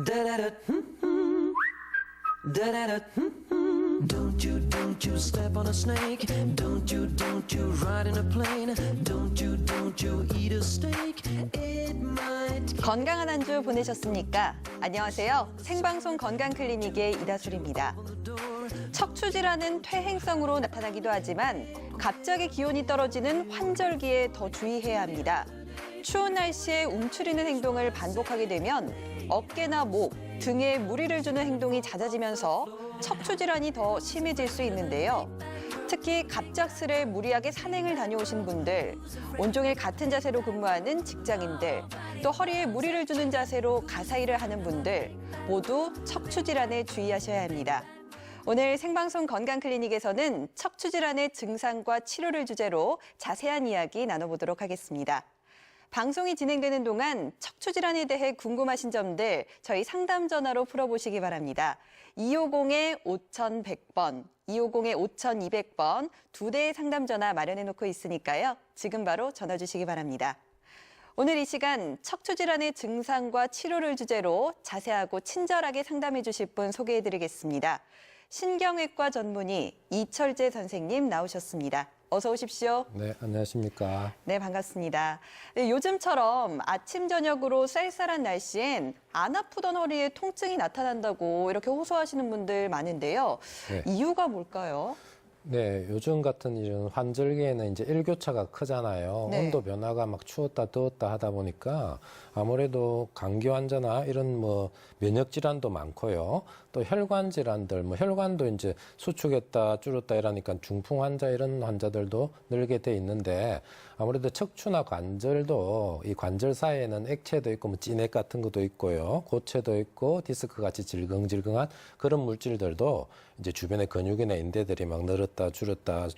Da-da-da, da-da-da, don't you step on a snake. Don't you ride in a plane. Don't you eat a steak. It might. 건강한 한 주 보내셨습니까? 안녕하세요. 생방송 건강클리닉의 이다술입니다. 척추질환은 퇴행성으로 나타나기도 하지만 갑자기 기온이 떨어지는 환절기에 더 주의해야 합니다. 추운 날씨에 움츠리는 행동을 반복하게 되면 어깨나 목, 등에 무리를 주는 행동이 잦아지면서 척추질환이 더 심해질 수 있는데요. 특히 갑작스레 무리하게 산행을 다녀오신 분들, 온종일 같은 자세로 근무하는 직장인들, 또 허리에 무리를 주는 자세로 가사일을 하는 분들 모두 척추질환에 주의하셔야 합니다. 오늘 생방송 건강클리닉에서는 척추질환의 증상과 치료를 주제로 자세한 이야기 나눠보도록 하겠습니다. 방송이 진행되는 동안 척추질환에 대해 궁금하신 점들 저희 상담 전화로 풀어보시기 바랍니다. 250-5100번, 250-5200번 두 대의 상담 전화 마련해놓고 있으니까요. 지금 바로 전화 주시기 바랍니다. 오늘 이 시간 척추질환의 증상과 치료를 주제로 자세하고 친절하게 상담해 주실 분 소개해드리겠습니다. 신경외과 전문의 이철재 선생님 나오셨습니다. 어서 오십시오. 네, 안녕하십니까. 네, 반갑습니다. 네, 요즘처럼 아침, 저녁으로 쌀쌀한 날씨엔 안 아프던 허리에 통증이 나타난다고 이렇게 호소하시는 분들 많은데요. 네. 이유가 뭘까요? 네, 요즘 같은 이런 환절기에는 이제 일교차가 크잖아요. 네. 온도 변화가 막 추웠다 더웠다 하다 보니까 아무래도 감기 환자나 이런 뭐 면역 질환도 많고요. 또 혈관 질환들, 뭐 혈관도 이제 수축했다 줄었다 이러니까 중풍 환자 이런 환자들도 늘게 돼 있는데 아무래도 척추나 관절도 이 관절 사이에는 액체도 있고 뭐 찐액 같은 것도 있고요. 고체도 있고 디스크 같이 질겅질겅한 그런 물질들도 이제 주변의 근육이나 인대들이 막 늘었다 줄었다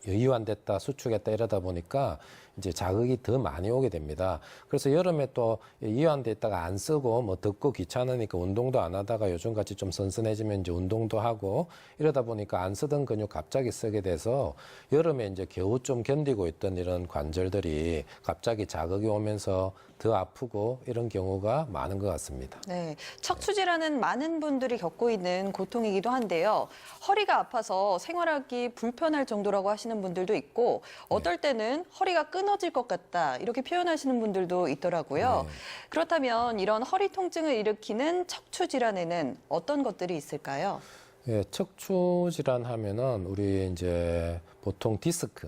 이완됐다 수축했다 이러다 보니까 이제 자극이 더 많이 오게 됩니다. 그래서 여름에 또 이완돼 있다가 안 쓰고 뭐 덥고 귀찮으니까 운동도 안 하다가 요즘같이 좀 선선해지면 이제 운동도 하고 이러다 보니까 안 쓰던 근육 갑자기 쓰게 돼서 여름에 이제 겨우 좀 견디고 있던 이런 관절들이 갑자기 자극이 오면서 더 아프고 이런 경우가 많은 것 같습니다. 네, 척추질환은 많은 분들이 겪고 있는 고통이기도 한데요. 허리가 아파서 생활하기 불편할 정도라고 하시는 분들도 있고 어떨 때는 허리가 끊어질 것 같다 이렇게 표현하시는 분들도 있더라고요. 네. 그렇다면 이런 허리 통증을 일으키는 척추질환에는 어떤 것들이 있을까요? 예, 척추 질환 하면은 우리 이제 보통 디스크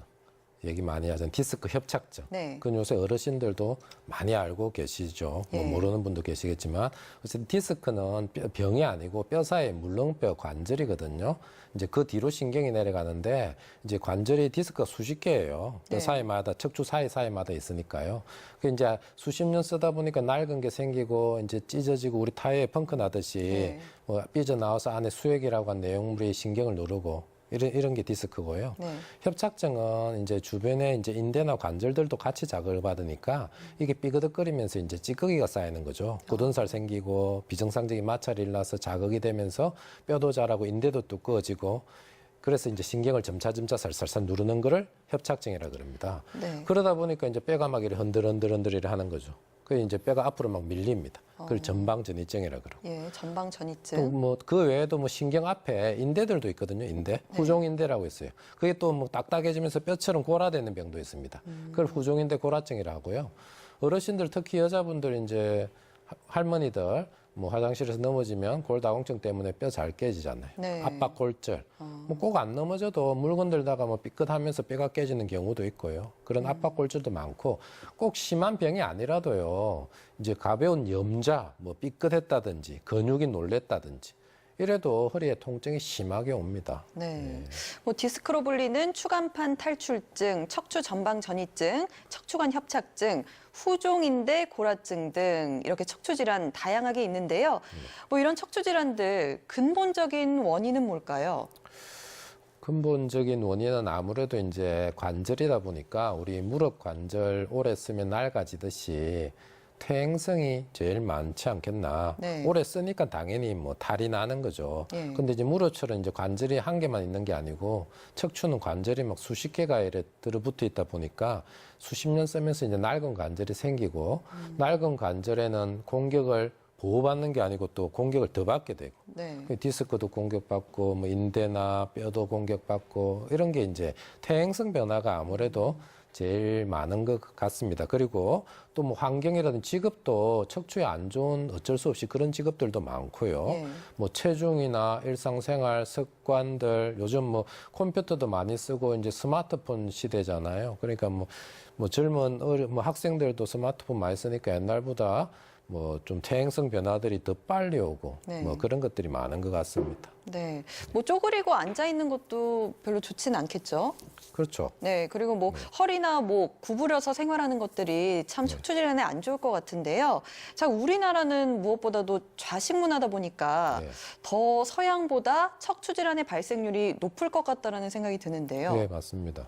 얘기 많이 하잖아요. 디스크 협착증. 네. 그건 요새 어르신들도 많이 알고 계시죠. 뭐 예. 모르는 분도 계시겠지만 어쨌든 디스크는 병이 아니고 뼈 사이의 물렁뼈 관절이거든요. 이제 그 뒤로 신경이 내려가는데 이제 관절이 디스크가 수십 개예요. 뼈 네. 사이마다 척추 사이마다 있으니까요. 그 이제 수십 년 쓰다 보니까 낡은 게 생기고 이제 찢어지고 우리 타이어에 펑크 나듯이 네. 뭐 삐져 나와서 안에 수액이라고 한 내용물이 신경을 누르고 이런 게 디스크고요. 네. 협착증은 이제 주변에 이제 인대나 관절들도 같이 자극을 받으니까 이게 삐그덕거리면서 이제 찌꺼기가 쌓이는 거죠. 굳은 살 생기고 비정상적인 마찰이 일어나서 자극이 되면서 뼈도 자라고 인대도 두꺼워지고 그래서 이제 신경을 점차 살살살 누르는 거를 협착증이라 그럽니다. 네. 그러다 보니까 이제 뼈가 막 이렇게 흔들흔들 하는 거죠. 그 이제 뼈가 앞으로 막 밀립니다. 그걸 전방전이증이라 그러고. 예, 전방 또 전이증. 뭐 그 외에도 뭐 신경 앞에 인대들도 있거든요. 인대 후종인대라고 있어요. 그게 또 뭐 딱딱해지면서 뼈처럼 골아대는 병도 있습니다. 그걸 후종인대 골아증이라 하고요. 어르신들 특히 여자분들 이제 할머니들 뭐 화장실에서 넘어지면 골다공증 때문에 뼈 잘 깨지잖아요. 네. 압박 골절. 뭐 꼭 안 넘어져도 물 건들다가 뭐 삐끗하면서 뼈가 깨지는 경우도 있고요. 그런 압박 골절도 많고 꼭 심한 병이 아니라도요. 이제 가벼운 염자, 뭐 삐끗했다든지 근육이 놀랬다든지 이래도 허리에 통증이 심하게 옵니다. 네. 뭐 디스크로 불리는 추간판 탈출증, 척추 전방 전이증, 척추관 협착증, 후종인대 골아증 등 이렇게 척추 질환 다양하게 있는데요. 뭐 이런 척추 질환들 근본적인 원인은 뭘까요? 근본적인 원인은 아무래도 이제 관절이다 보니까 우리 무릎 관절 오래 쓰면 낡아지듯이 퇴행성이 제일 많지 않겠나. 네. 오래 쓰니까 당연히 뭐 탈이 나는 거죠. 예. 근데 이제 무릎처럼 이제 관절이 한 개만 있는 게 아니고 척추는 관절이 막 수십 개가 이래 들어붙어 있다 보니까 수십 년 쓰면서 이제 낡은 관절이 생기고 낡은 관절에는 공격을 보호받는 게 아니고 또 공격을 더 받게 되고 네. 디스크도 공격받고 뭐 인대나 뼈도 공격받고 이런 게 이제 퇴행성 변화가 아무래도 제일 많은 것 같습니다. 그리고 또 뭐 환경이라든지 직업도 척추에 안 좋은 어쩔 수 없이 그런 직업들도 많고요. 예. 뭐 체중이나 일상생활 습관들 요즘 뭐 컴퓨터도 많이 쓰고 이제 스마트폰 시대잖아요. 그러니까 뭐 젊은 뭐 학생들도 스마트폰 많이 쓰니까 옛날보다 뭐 좀 퇴행성 변화들이 더 빨리 오고 네. 뭐 그런 것들이 많은 것 같습니다. 네. 뭐 쪼그리고 앉아 있는 것도 별로 좋지는 않겠죠. 그렇죠. 네. 그리고 뭐 허리나 뭐 구부려서 생활하는 것들이 참 척추 질환에 안 좋을 것 같은데요. 자, 우리나라는 무엇보다도 좌식 문화다 보니까 네. 더 서양보다 척추 질환의 발생률이 높을 것 같다라는 생각이 드는데요. 네, 맞습니다.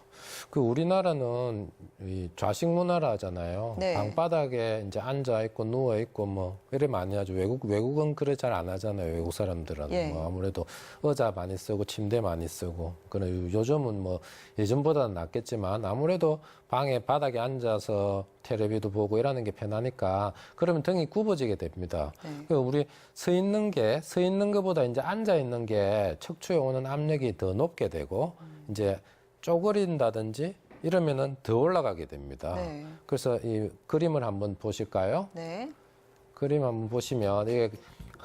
그 우리나라는 이 좌식 문화라 하잖아요. 네. 방바닥에 이제 앉아 있고 누워 있고 뭐 이래 많이 하죠. 외국은 그래 잘 안 하잖아요. 외국 사람들은 예. 뭐 아무래도 의자 많이 쓰고 침대 많이 쓰고. 그래 요즘은 뭐 예전보다는 낫겠지만 아무래도 방에 바닥에 앉아서 텔레비도 보고 이러는 게 편하니까 그러면 등이 굽어지게 됩니다. 네. 그 우리 서 있는 것보다 이제 앉아 있는 게 척추에 오는 압력이 더 높게 되고 이제 쪼그린다든지 이러면은 더 올라가게 됩니다. 네. 그래서 이 그림을 한번 보실까요? 네. 그림 한번 보시면 이게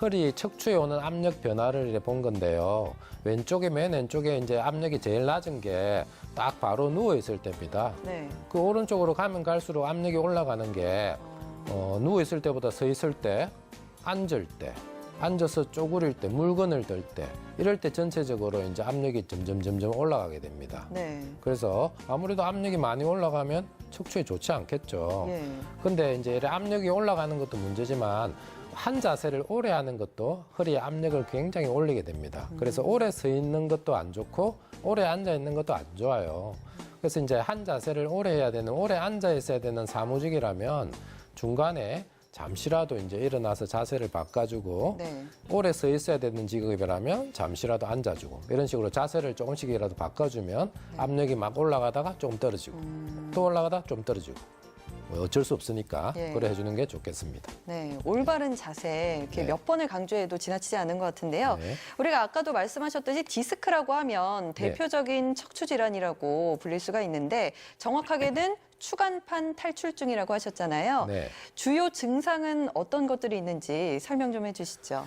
허리 척추에 오는 압력 변화를 이렇게 본 건데요. 맨 왼쪽에 이제 압력이 제일 낮은 게 딱 바로 누워 있을 때입니다. 네. 그 오른쪽으로 가면 갈수록 압력이 올라가는 게 누워 있을 때보다 서 있을 때, 앉을 때, 앉아서 쪼그릴 때, 물건을 들 때, 이럴 때 전체적으로 이제 압력이 점점 올라가게 됩니다. 네. 그래서 아무래도 압력이 많이 올라가면 척추에 좋지 않겠죠. 예. 근데 이제 이렇게 압력이 올라가는 것도 문제지만 한 자세를 오래 하는 것도 허리에 압력을 굉장히 올리게 됩니다. 그래서 오래 서 있는 것도 안 좋고 오래 앉아 있는 것도 안 좋아요. 그래서 이제 한 자세를 오래 해야 되는, 오래 앉아 있어야 되는 사무직이라면 중간에 잠시라도 이제 일어나서 자세를 바꿔주고 네. 오래 서 있어야 되는 직업이라면 잠시라도 앉아주고 이런 식으로 자세를 조금씩이라도 바꿔주면 압력이 막 올라가다가 조금 떨어지고 또 올라가다 좀 떨어지고 뭐 어쩔 수 없으니까 예. 그래 해주는 게 좋겠습니다. 네, 올바른 자세 이렇게 네. 몇 번을 강조해도 지나치지 않은 것 같은데요. 네. 우리가 아까도 말씀하셨듯이 디스크라고 하면 네. 대표적인 척추 질환이라고 불릴 수가 있는데 정확하게는 추간판 탈출증이라고 하셨잖아요. 네. 주요 증상은 어떤 것들이 있는지 설명 좀 해주시죠.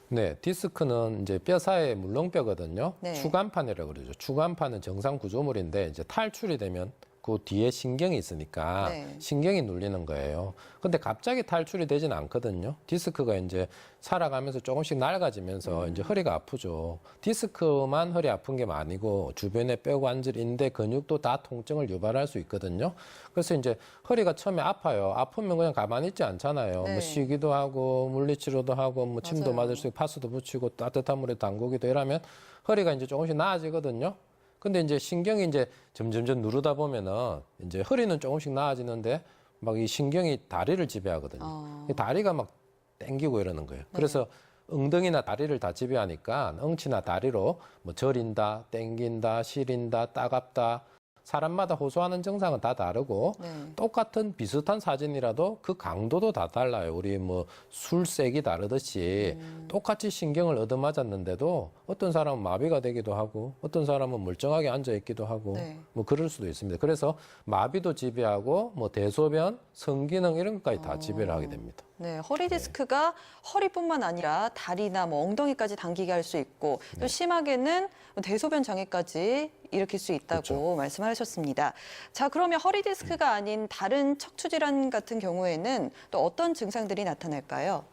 네, 디스크는 이제 뼈 사이의 물렁뼈거든요. 네. 추간판이라고 그러죠. 추간판은 정상 구조물인데 이제 탈출이 되면 그 뒤에 신경이 있으니까 네. 신경이 눌리는 거예요. 근데 갑자기 탈출이 되진 않거든요. 디스크가 이제 살아가면서 조금씩 낡아지면서 이제 허리가 아프죠. 디스크만 허리 아픈 게 아니고 주변에 뼈 관절, 인대, 근육도 다 통증을 유발할 수 있거든요. 그래서 이제 허리가 처음에 아파요. 아프면 그냥 가만히 있지 않잖아요. 네. 뭐 쉬기도 하고 물리치료도 하고 뭐 침도 맞아요. 맞을 수 있고 파스도 붙이고 따뜻한 물에 담그기도 이러면 허리가 이제 조금씩 나아지거든요. 근데 이제 신경이 이제 점점점 누르다 보면은 이제 허리는 조금씩 나아지는데 막 이 신경이 다리를 지배하거든요. 이 다리가 막 땡기고 이러는 거예요. 그래서 엉덩이나 다리를 다 지배하니까 엉치나 다리로 뭐 저린다, 땡긴다, 시린다, 따갑다. 사람마다 호소하는 증상은 다 다르고 네. 똑같은 비슷한 사진이라도 그 강도도 다 달라요. 우리 뭐 술색이 다르듯이 똑같이 신경을 얻어맞았는데도 어떤 사람은 마비가 되기도 하고 어떤 사람은 멀쩡하게 앉아 있기도 하고 네. 뭐 그럴 수도 있습니다. 그래서 마비도 지배하고 뭐 대소변, 성기능 이런 것까지 다 지배를 하게 됩니다. 네, 허리 디스크가 허리뿐만 아니라 다리나 뭐 엉덩이까지 당기게 할 수 있고 또 심하게는 대소변 장애까지 일으킬 수 있다고 그렇죠. 말씀하셨습니다. 자, 그러면 허리 디스크가 아닌 다른 척추 질환 같은 경우에는 또 어떤 증상들이 나타날까요?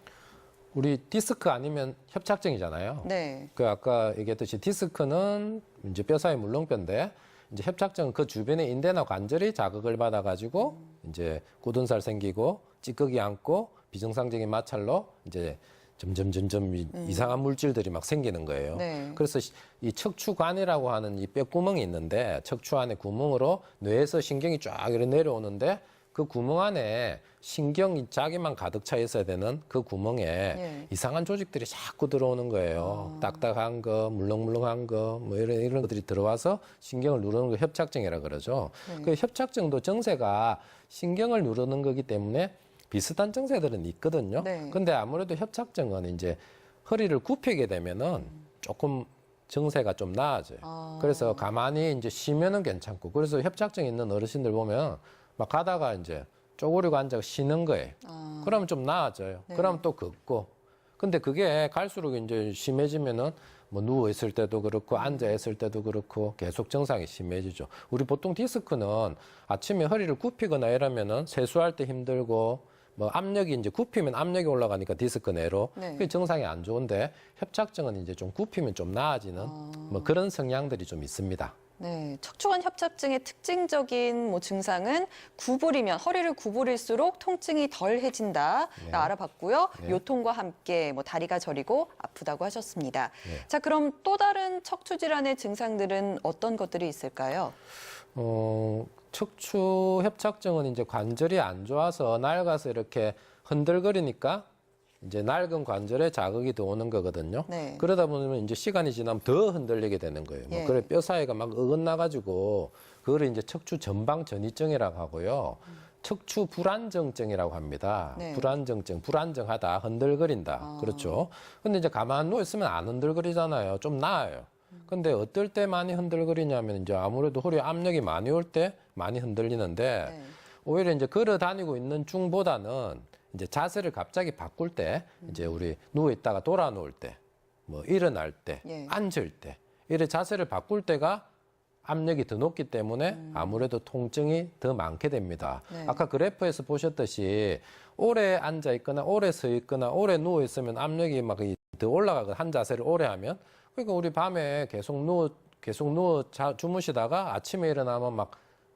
우리 디스크 아니면 협착증이잖아요. 네. 그 아까 얘기했듯이 디스크는 이제 뼈 사이 물렁뼈인데 이제 협착증은 그 주변에 인대나 관절이 자극을 받아가지고 이제 굳은 살 생기고 찌꺼기 앉고 비정상적인 마찰로 이제 점점 이상한 물질들이 막 생기는 거예요. 네. 그래서 이 척추관이라고 하는 이 뼈구멍이 있는데 척추 안에 구멍으로 뇌에서 신경이 쫙 이렇게 내려오는데 그 구멍 안에 신경이 자기만 가득 차 있어야 되는 그 구멍에 예. 이상한 조직들이 자꾸 들어오는 거예요. 딱딱한 거, 물렁물렁한 거, 뭐 이런 것들이 들어와서 신경을 누르는 거 협착증이라 그러죠. 그 협착증도 정세가 신경을 누르는 거기 때문에 비슷한 증세들은 있거든요. 네. 근데 아무래도 협착증은 이제 허리를 굽히게 되면은 조금 증세가 좀 나아져요. 그래서 가만히 이제 쉬면은 괜찮고, 그래서 협착증 있는 어르신들 보면 막 가다가 이제 쪼그리고 앉아 쉬는 거예요. 그러면 좀 나아져요. 네. 그러면 또 걷고. 근데 그게 갈수록 이제 심해지면은 뭐 누워 있을 때도 그렇고 앉아 있을 때도 그렇고 계속 증상이 심해지죠. 우리 보통 디스크는 아침에 허리를 굽히거나 이러면은 세수할 때 힘들고 뭐 압력이 이제 굽히면 압력이 올라가니까 디스크 내로 네. 그게 증상이 안 좋은데 협착증은 이제 좀 굽히면 좀 나아지는 뭐 그런 성향들이 좀 있습니다. 네, 척추관 협착증의 특징적인 뭐 증상은 구부리면 허리를 구부릴수록 통증이 덜해진다 네. 알아봤고요. 네. 요통과 함께 뭐 다리가 저리고 아프다고 하셨습니다. 네. 자, 그럼 또 다른 척추 질환의 증상들은 어떤 것들이 있을까요? 척추 협착증은 이제 관절이 안 좋아서 낡아서 이렇게 흔들거리니까 이제 낡은 관절에 자극이 들어오는 거거든요. 네. 그러다 보면 이제 시간이 지나면 더 흔들리게 되는 거예요. 예. 그래 뼈 사이가 막 어긋나가지고 그거를 이제 척추 전방 전이증이라고 하고요. 척추 불안정증이라고 합니다. 네. 불안정증, 불안정하다, 흔들거린다. 그렇죠. 근데 이제 가만 누워 있으면 안 흔들거리잖아요. 좀 나아요. 근데 어떨 때 많이 흔들거리냐면 이제 아무래도 허리에 압력이 많이 올 때 많이 흔들리는데 네. 오히려 이제 걸어 다니고 있는 중보다는 이제 자세를 갑자기 바꿀 때 이제 우리 누워 있다가 돌아 놓을 때 뭐 일어날 때 예. 앉을 때 이래 자세를 바꿀 때가 압력이 더 높기 때문에 아무래도 통증이 더 많게 됩니다. 네. 아까 그래프에서 보셨듯이 오래 앉아 있거나 오래 서 있거나 오래 누워 있으면 압력이 막 더 올라가고 한 자세를 오래 하면 그러니까 우리 밤에 계속 누워 주무시다가 아침에 일어나면 막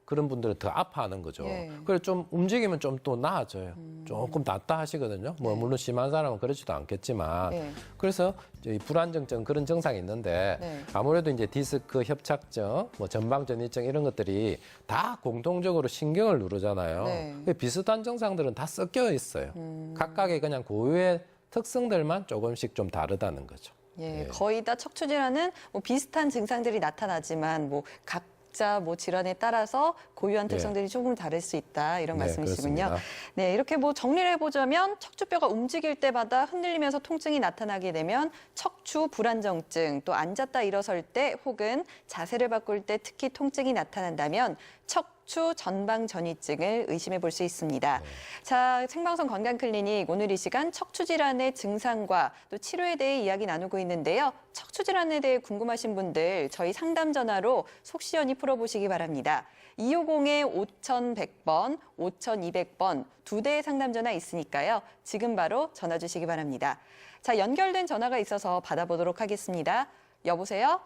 그런 분들은 더 아파하는 거죠. 예. 그래서 좀 움직이면 좀 또 나아져요. 조금 낫다 하시거든요. 뭐 네. 물론 심한 사람은 그렇지도 않겠지만 예. 그래서 이 불안정증 그런 증상이 있는데 네. 아무래도 이제 디스크 협착증, 뭐 전방전이증 이런 것들이 다 공통적으로 신경을 누르잖아요. 네. 비슷한 증상들은 다 섞여 있어요. 각각의 그냥 고유의 특성들만 조금씩 좀 다르다는 거죠. 예, 예. 거의 다 척추 질환은 뭐 비슷한 증상들이 나타나지만 뭐 각자 뭐 질환에 따라서 고유한 예. 특성들이 조금 다를 수 있다 이런 네, 말씀이시군요. 그렇습니다. 네, 이렇게 뭐 정리를 해보자면 척추뼈가 움직일 때마다 흔들리면서 통증이 나타나게 되면 척추 불안정증, 또 앉았다 일어설 때 혹은 자세를 바꿀 때 특히 통증이 나타난다면 척추 전방 전이증을 의심해 볼 수 있습니다. 자, 생방송 건강클리닉 오늘 이 시간 척추 질환의 증상과 또 치료에 대해 이야기 나누고 있는데요. 척추 질환에 대해 궁금하신 분들 저희 상담 전화로 속 시원히 풀어보시기 바랍니다. 250-5100번, 5200번 두 대의 상담 전화 있으니까요. 지금 바로 전화 주시기 바랍니다. 자, 연결된 전화가 있어서 받아보도록 하겠습니다. 여보세요?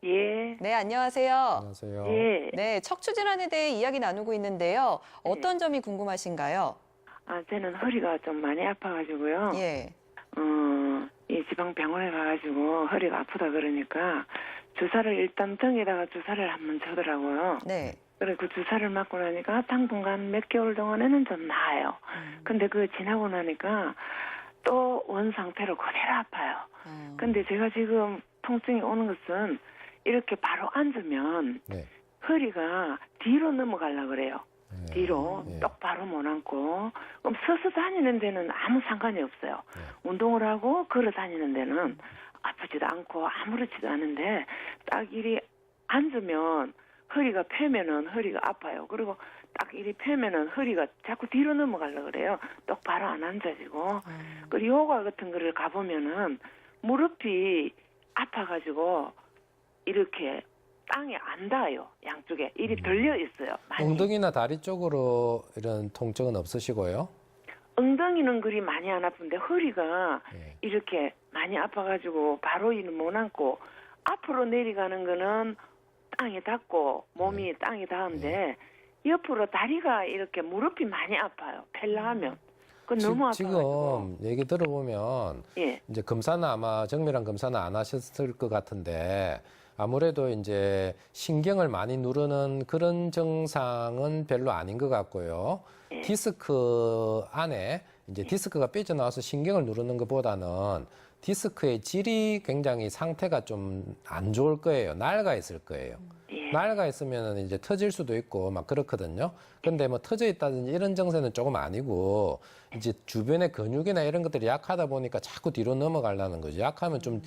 예, 네, 안녕하세요. 안녕하세요. 예. 네, 척추 질환에 대해 이야기 나누고 있는데요. 어떤 점이 궁금하신가요? 아, 저는 허리가 좀 많이 아파가지고요. 예. 이 지방병원에 가가지고 허리가 아프다 그러니까 주사를 일단 등에다가 주사를 한번 주더라고요. 네. 그래 그 주사를 맞고 나니까 당분간 몇 개월 동안에는 좀 나아요. 근데 그 지나고 나니까 또 원 상태로 그대로 아파요. 근데 제가 지금 통증이 오는 것은 이렇게 바로 앉으면 네. 허리가 뒤로 넘어가려고 그래요. 네. 뒤로 네. 똑바로 못 앉고 그럼 서서 다니는 데는 아무 상관이 없어요. 네. 운동을 하고 걸어 다니는 데는 아프지도 않고 아무렇지도 않은데 딱 이리 앉으면 허리가 펴면은 허리가 아파요. 그리고 딱 이리 펴면은 허리가 자꾸 뒤로 넘어가려고 그래요. 똑바로 안 앉아지고. 그리고 요가 같은 거를 가보면은 무릎이 아파가지고 이렇게 땅에 안 닿아요. 양쪽에. 이리 들려 있어요. 많이. 엉덩이나 다리 쪽으로 이런 통증은 없으시고요? 엉덩이는 그리 많이 안 아픈데 허리가 예. 이렇게 많이 아파가지고 바로 이는 못 앉고 앞으로 내려가는 거는 땅에 닿고 몸이 땅에 닿은데 옆으로 다리가 이렇게 무릎이 많이 아파요. 펠라 하면. 그건 너무 아파가지고. 지금 얘기 들어보면 예. 이제 검사는 아마 정밀한 검사는 안 하셨을 것 같은데 아무래도 이제 신경을 많이 누르는 그런 증상은 별로 아닌 것 같고요. 예. 디스크 안에 이제 디스크가 삐져나와서 신경을 누르는 것보다는 디스크의 질이 굉장히 상태가 좀 안 좋을 거예요. 낡아 있을 거예요. 예. 낡아 있으면 이제 터질 수도 있고 막 그렇거든요. 근데 뭐 터져 있다든지 이런 증세는 조금 아니고 이제 주변의 근육이나 이런 것들이 약하다 보니까 자꾸 뒤로 넘어가려는 거죠. 약하면 좀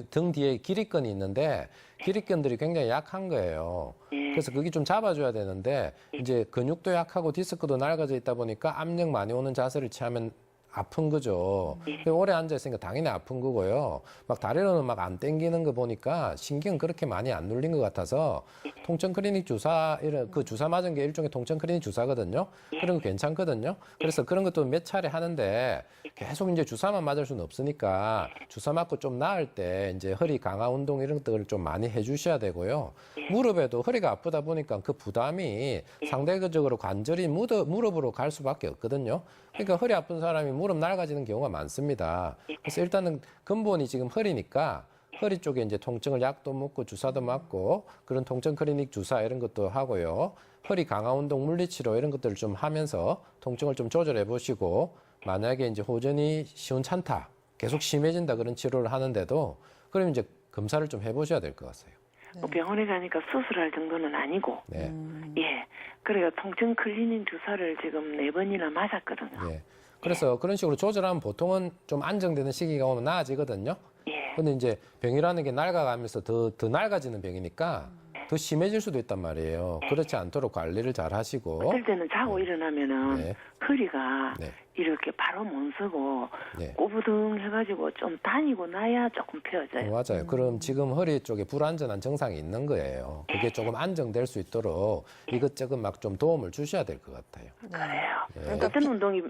등 뒤에 기립근이 있는데 기립근들이 굉장히 약한 거예요. 그래서 그게 좀 잡아줘야 되는데 이제 근육도 약하고 디스크도 낡아져 있다 보니까 압력 많이 오는 자세를 취하면 아픈 거죠. 오래 앉아 있으니까 당연히 아픈 거고요. 막 다리로는 막 안 땡기는 거 보니까 신경 그렇게 많이 안 눌린 것 같아서 통증 클리닉 주사 이런 그 주사 맞은 게 일종의 통증 클리닉 주사거든요. 그런 거 괜찮거든요. 그래서 그런 것도 몇 차례 하는데 계속 이제 주사만 맞을 수는 없으니까 주사 맞고 좀 나을 때 이제 허리 강화 운동 이런 것들을 좀 많이 해주셔야 되고요. 무릎에도 허리가 아프다 보니까 그 부담이 상대적으로 관절이 무릎으로 갈 수밖에 없거든요. 그러니까 허리 아픈 사람이 무릎 낡아지는 경우가 많습니다. 그래서 일단은 근본이 지금 허리니까 허리 쪽에 이제 통증을 약도 먹고 주사도 맞고 그런 통증 클리닉 주사 이런 것도 하고요. 허리 강화 운동 물리치료 이런 것들을 좀 하면서 통증을 좀 조절해 보시고 만약에 이제 호전이 시원찮다, 계속 심해진다 그런 치료를 하는데도 그럼 이제 검사를 좀 해보셔야 될 것 같아요. 병원에 가니까 수술할 정도는 아니고. 네. 예. 그래요. 통증 클리닉 주사를 지금 4번이나 맞았거든요. 예. 그래서 그런 식으로 조절하면 보통은 좀 안정되는 시기가 오면 나아지거든요. 예. 근데 이제 병이라는 게 낡아가면서 더 낡아지는 병이니까 더 심해질 수도 있단 말이에요. 그렇지 않도록 관리를 잘 하시고. 어떨 때는 자고 일어나면은 네. 허리가 네. 이렇게 바로 못 서고 네. 꼬부등 해가지고 좀 다니고 나야 조금 펴져요. 맞아요. 그럼 지금 허리 쪽에 불안전한 증상이 있는 거예요. 그게 조금 안정될 수 있도록 이것저것 막 좀 도움을 주셔야 될 것 같아요. 그래요. 네. 어떤 운동이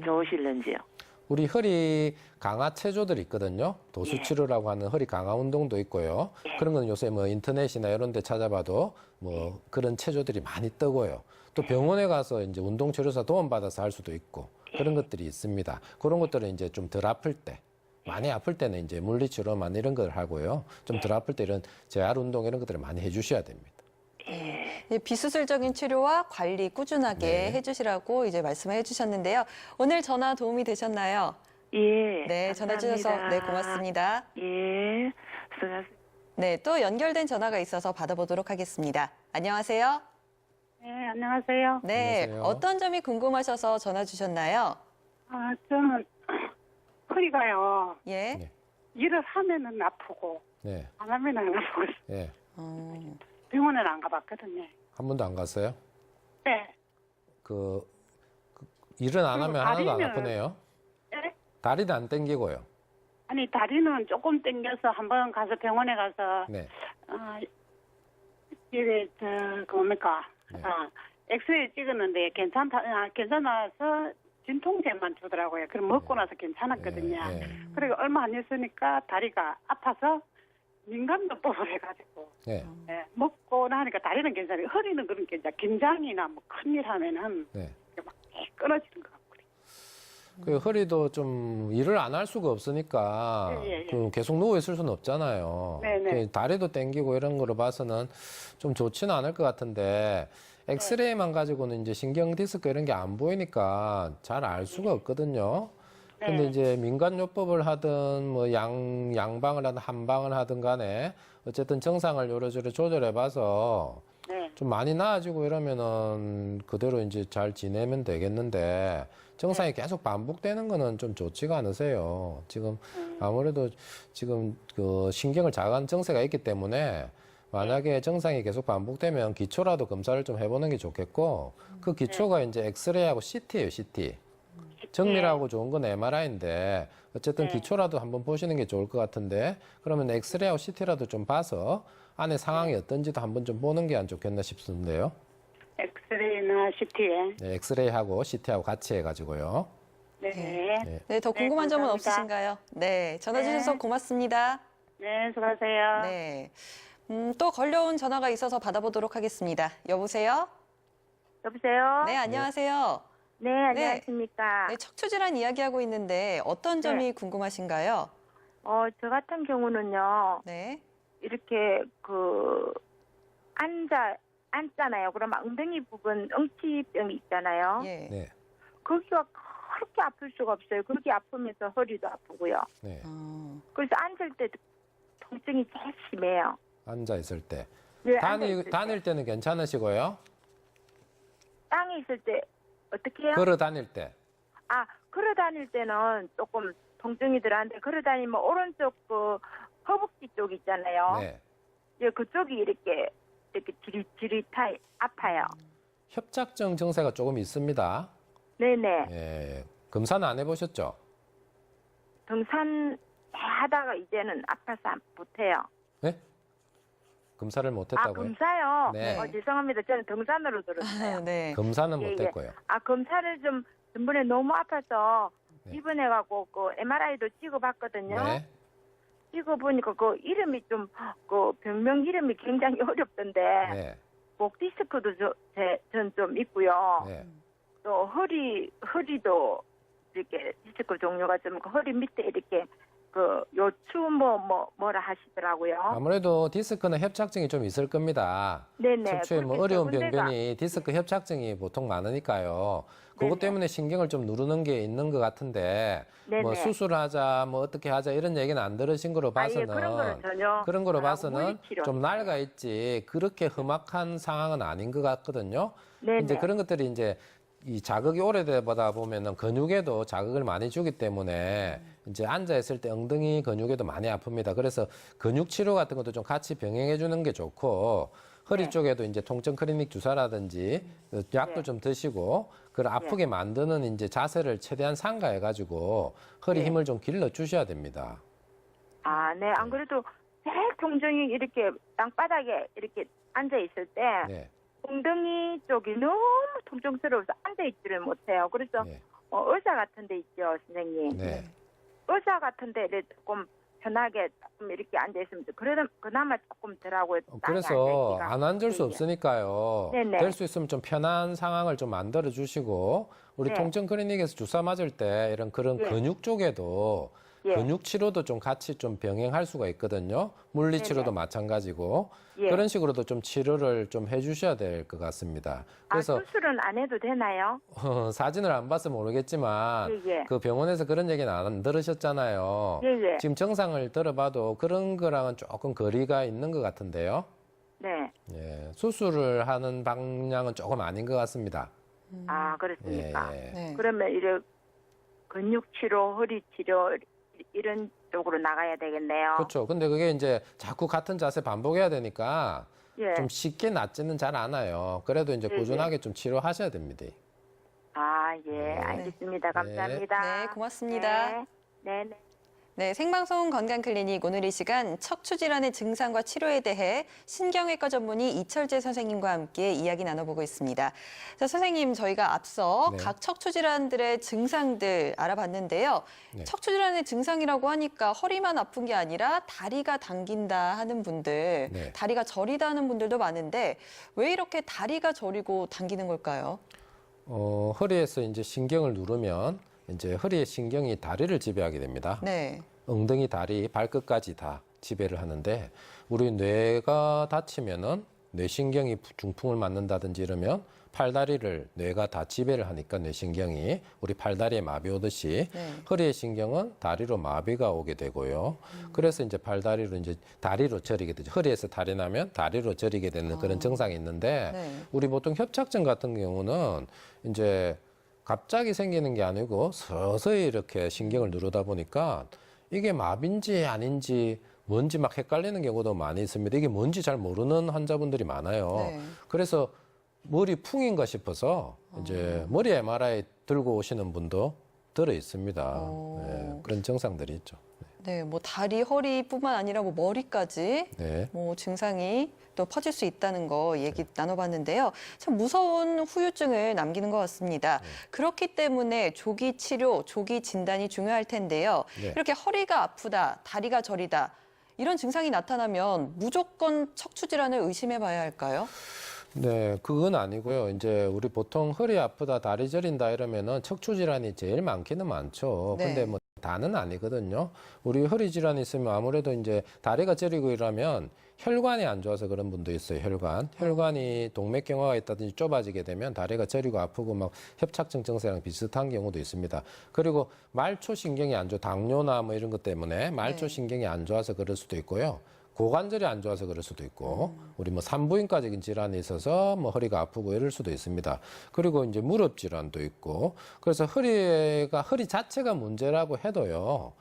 좋으실는지요? 우리 허리 강화 체조들 있거든요. 도수치료라고 하는 허리 강화 운동도 있고요. 그런 건 요새 뭐 인터넷이나 이런 데 찾아봐도 뭐 그런 체조들이 많이 뜨고요. 또 병원에 가서 이제 운동치료사 도움받아서 할 수도 있고 그런 것들이 있습니다. 그런 것들은 이제 좀 덜 아플 때, 많이 아플 때는 이제 물리치료만 이런 걸 하고요. 좀 덜 아플 때 이런 재활 운동 이런 것들을 많이 해주셔야 됩니다. 비수술적인 치료와 관리 꾸준하게 네. 해주시라고 이제 말씀해 주셨는데요. 오늘 전화 도움이 되셨나요? 예. 네, 전화 주셔서 네, 고맙습니다. 예. 수고하셨습니다. 네, 또 연결된 전화가 있어서 받아보도록 하겠습니다. 안녕하세요. 네, 안녕하세요. 네, 안녕하세요. 어떤 점이 궁금하셔서 전화 주셨나요? 저는 허리가요. 예. 네. 일을 하면은 아프고 네. 안 하면 안 아프고 예. 병원은 안 가봤거든요. 한 번도 안 갔어요? 네. 그 일은 안 하면 하나도 안 다리는- 아프네요. 네? 다리도 안 땡기고요. 아니 다리는 조금 땡겨서 한번 가서 병원에 가서 네. 이게 뭡니까? 네. 엑스레이 찍었는데 괜찮아서 진통제만 주더라고요. 그럼 먹고 나서 괜찮았거든요. 네, 네. 그리고 얼마 안 있으니까 다리가 아파서 민간요법을 해가지고 네. 먹고 나니까 다리는 괜찮아요. 허리는 그러니까 이제 긴장이나 뭐 큰일 하면은 네. 이렇게 막 끊어지는 것 같고. 그 허리도 좀 일을 안 할 수가 없으니까 예, 예. 그 계속 누워 있을 수는 없잖아요. 네네. 그 다리도 땡기고 이런 거로 봐서는 좀 좋지는 않을 것 같은데 엑스레이만 가지고는 이제 신경 디스크 이런 게 안 보이니까 잘 알 수가 없거든요. 근데 네. 이제 민간요법을 하든 뭐 양방을 하든 한방을 하든 간에 어쨌든 증상을 요러저러 조절해 봐서 네. 좀 많이 나아지고 이러면은 그대로 이제 잘 지내면 되겠는데 증상이 계속 반복되는 거는 좀 좋지가 않으세요. 지금 아무래도 지금 그 신경을 자극한 증세가 있기 때문에 만약에 증상이 계속 반복되면 기초라도 검사를 좀 해보는 게 좋겠고 그 기초가 이제 엑스레이하고 CT예요, CT. 정밀하고 좋은 건 MRI인데 어쨌든 네. 기초라도 한번 보시는 게 좋을 것 같은데 그러면 엑스레이하고 CT라도 좀 봐서 안에 상황이 어떤지도 한번 좀 보는 게 안 좋겠나 싶은데요. 엑스레이나 CT에. 네, 엑스레이하고 CT하고 같이 해가지고요. 네. 네. 네. 네, 더 궁금한 점은 감사합니다. 없으신가요? 네, 전화 주셔서 네. 고맙습니다. 수고하세요. 네. 또 걸려온 전화가 있어서 받아보도록 하겠습니다. 여보세요? 여보세요? 네, 안녕하세요. 네, 안녕하십니까? 네, 척추질환 이야기하고 있는데 어떤 점이 궁금하신가요? 저 같은 경우는요, 네. 이렇게 앉잖아요. 그러면 엉덩이 부분 엉치병이 있잖아요. 예. 네. 거기가 그렇게 아플 수가 없어요. 그렇게 아프면서 허리도 아프고요. 네. 그래서 앉을 때도 통증이 제일 심해요. 앉아 있을 때. 네, 앉아있을 때. 다닐 때는 괜찮으시고요. 땅에 있을 때 어떻게 해요? 걸어 다닐 때. 아, 걸어 다닐 때는 조금 통증이 들어는데 걸어 다니면 오른쪽 그 허벅지 쪽 있잖아요. 네. 예, 그쪽이 이렇게 지릿지릿하 아파요. 협착증 증세가 조금 있습니다. 네네. 예. 검사는 안 해보셨죠? 등산 하다가 이제는 아파서 못해요. 네? 검사를 아, 못했다고요? 검사요? 네. 죄송합니다. 저는 등산으로 들었어요. 네. 검사는 예, 예. 못했고요. 아, 검사를 좀 전번에 너무 아파서 네. 입원해갖고 그 MRI도 찍어봤거든요. 네. 찍어보니까 그 이름이 좀 그 병명 이름이 굉장히 어렵던데 네. 목 디스크도 전 좀 있고요. 네. 또 허리도 이렇게 디스크 종류가 좀 허리 밑에 이렇게 그 요추 뭐라 하시더라고요. 아무래도 디스크는 협착증이 좀 있을 겁니다. 네네. 척추에 뭐 그렇게 어려운 세 군데가. 병변이 디스크 협착증이 보통 많으니까요. 그것 네네. 때문에 신경을 좀 누르는 게 있는 것 같은데 네네. 뭐 수술하자 뭐 어떻게 하자 이런 얘기는 안 들으신 거로 봐서는 그런 거는 전혀 그런 거로 안 하고 봐서는 물리치료. 좀 낡아 있지 그렇게 험악한 상황은 아닌 것 같거든요. 네네. 이제 그런 것들이 이제 이 자극이 오래되다 보면은 근육에도 자극을 많이 주기 때문에 이제 앉아 있을 때 엉덩이 근육에도 많이 아픕니다. 그래서 근육 치료 같은 것도 좀 같이 병행해 주는 게 좋고 허리 네. 쪽에도 이제 통증 클리닉 주사라든지 약도 네. 좀 드시고 그걸 아프게 만드는 이제 자세를 최대한 상가해 가지고 허리 네. 힘을 좀 길러 주셔야 됩니다. 아, 네. 안 그래도 막 통증이 이렇게 땅바닥에 이렇게 앉아 있을 때 네. 엉덩이 쪽이 너무 통증스러워서 앉아 있지를 못해요. 그래서 네. 의사 같은 데 있죠, 선생님. 네. 의사 같은 데를 조금 편하게 조금 이렇게 앉아 있으면 그래도 그나마 조금 덜하고요. 그래서 안 앉을 수 없으니까요. 네네. 될 수 있으면 좀 편한 상황을 좀 만들어 주시고 우리 네. 통증 클리닉에서 주사 맞을 때 이런 그런 예. 근육 쪽에도 예. 근육 치료도 좀 같이 좀 병행할 수가 있거든요. 물리 치료도 네네. 마찬가지고 예. 그런 식으로도 좀 치료를 좀 해주셔야 될 것 같습니다. 그래서 아, 수술은 안 해도 되나요? 사진을 안 봐서 모르겠지만 예, 예. 그 병원에서 그런 얘기는 안 들으셨잖아요. 예, 예. 지금 정상을 들어봐도 그런 거랑은 조금 거리가 있는 것 같은데요. 네. 예, 수술을 하는 방향은 조금 아닌 것 같습니다. 아, 그렇습니까? 예. 네. 그러면 이제 근육 치료, 허리 치료 이런 쪽으로 나가야 되겠네요. 그렇죠. 근데 그게 이제 자꾸 같은 자세 반복해야 되니까 예. 좀 쉽게 낫지는 잘 않아요. 그래도 이제 예, 꾸준하게 좀 치료하셔야 됩니다. 아, 예. 알겠습니다. 감사합니다. 네, 고맙습니다. 네. 네, 네. 네, 생방송 건강클리닉 오늘 이 시간 척추질환의 증상과 치료에 대해 신경외과 전문의 이철재 선생님과 함께 이야기 나눠보고 있습니다. 자, 선생님, 저희가 앞서 네. 각 척추질환들의 증상들 알아봤는데요. 네. 척추질환의 증상이라고 하니까 허리만 아픈 게 아니라 다리가 당긴다 하는 분들, 네. 다리가 저리다 하는 분들도 많은데 왜 이렇게 다리가 저리고 당기는 걸까요? 허리에서 이제 신경을 누르면 이제 허리의 신경이 다리를 지배하게 됩니다. 네. 엉덩이, 다리, 발끝까지 다 지배를 하는데 우리 뇌가 다치면은 뇌신경이 중풍을 맞는다든지 이러면 팔다리를 뇌가 다 지배를 하니까 뇌신경이 우리 팔다리에 마비 오듯이 네. 허리의 신경은 다리로 마비가 오게 되고요. 그래서 이제 팔다리로 이제 다리로 저리게 되죠. 허리에서 다리 나면 다리로 저리게 되는 그런 증상이 있는데 네. 우리 보통 협착증 같은 경우는 이제 갑자기 생기는 게 아니고 서서히 이렇게 신경을 누르다 보니까 이게 마비인지 아닌지 뭔지 막 헷갈리는 경우도 많이 있습니다. 이게 뭔지 잘 모르는 환자분들이 많아요. 네. 그래서 머리 풍인가 싶어서 이제 머리 MRI 들고 오시는 분도 들어 있습니다. 네, 그런 증상들이 있죠. 네, 뭐 다리, 허리뿐만 아니라 뭐 머리까지 네. 뭐 증상이 또 퍼질 수 있다는 거 얘기 나눠봤는데요. 참 무서운 후유증을 남기는 것 같습니다. 그렇기 때문에 조기 치료, 조기 진단이 중요할 텐데요. 네. 이렇게 허리가 아프다, 다리가 저리다 이런 증상이 나타나면 무조건 척추질환을 의심해 봐야 할까요? 네, 그건 아니고요. 이제 우리 보통 허리 아프다, 다리 저린다 이러면은 척추 질환이 제일 많기는 많죠. 네. 근데 뭐 다는 아니거든요. 우리 허리 질환이 있으면 아무래도 이제 다리가 저리고 이러면 혈관이 안 좋아서 그런 분도 있어요. 혈관이 동맥경화가 있다든지 좁아지게 되면 다리가 저리고 아프고 막 협착증 증세랑 비슷한 경우도 있습니다. 그리고 말초 신경이 안 좋아, 당뇨나 뭐 이런 것 때문에 말초 네. 신경이 안 좋아서 그럴 수도 있고요. 고관절이 안 좋아서 그럴 수도 있고 우리 뭐 산부인과적인 질환이 있어서 뭐 허리가 아프고 이럴 수도 있습니다. 그리고 이제 무릎 질환도 있고 그래서 허리 자체가 문제라고 해도요.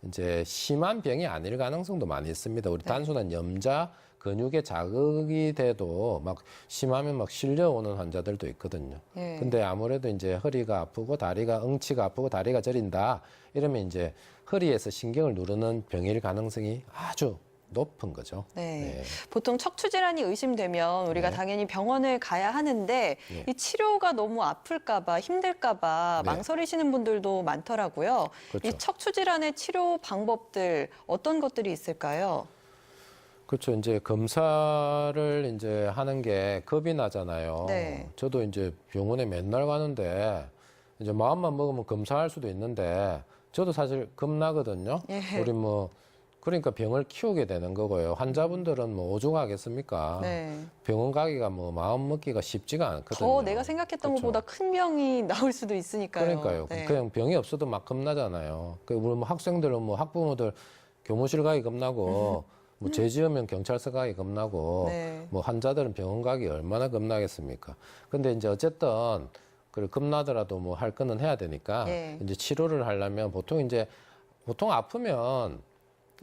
이제 심한 병이 아닐 가능성도 많이 있습니다. 우리 단순한 염자 근육에 자극이 돼도 막 심하면 막 실려오는 환자들도 있거든요. 예. 근데 아무래도 이제 허리가 아프고 다리가 응치가 아프고 다리가 저린다 이러면 이제 허리에서 신경을 누르는 병일 가능성이 아주 높은 거죠. 네. 보통 척추 질환이 의심되면 우리가 네. 당연히 병원을 가야 하는데 네. 이 치료가 너무 아플까 봐 힘들까 봐 네. 망설이시는 분들도 많더라고요. 그렇죠. 이 척추 질환의 치료 방법들 어떤 것들이 있을까요? 그렇죠. 이제 검사를 이제 하는 게 겁이 나잖아요. 네. 저도 이제 병원에 맨날 가는데 이제 마음만 먹으면 검사할 수도 있는데 저도 사실 겁나거든요. 예. 우리 뭐 그러니까 병을 키우게 되는 거고요. 환자분들은 뭐 오죽하겠습니까? 네. 병원 가기가 뭐 마음 먹기가 쉽지가 않거든요. 더 내가 생각했던 그렇죠. 것보다 큰 병이 나올 수도 있으니까요. 그러니까요. 네. 그냥 병이 없어도 막 겁나잖아요. 우리 뭐 학생들은 뭐 학부모들 교무실 가기 겁나고 뭐 죄 지으면 경찰서 가기 겁나고 네. 뭐 환자들은 병원 가기 얼마나 겁나겠습니까? 근데 이제 어쨌든 그래 겁나더라도 뭐 할 거는 해야 되니까 예. 이제 치료를 하려면 보통 아프면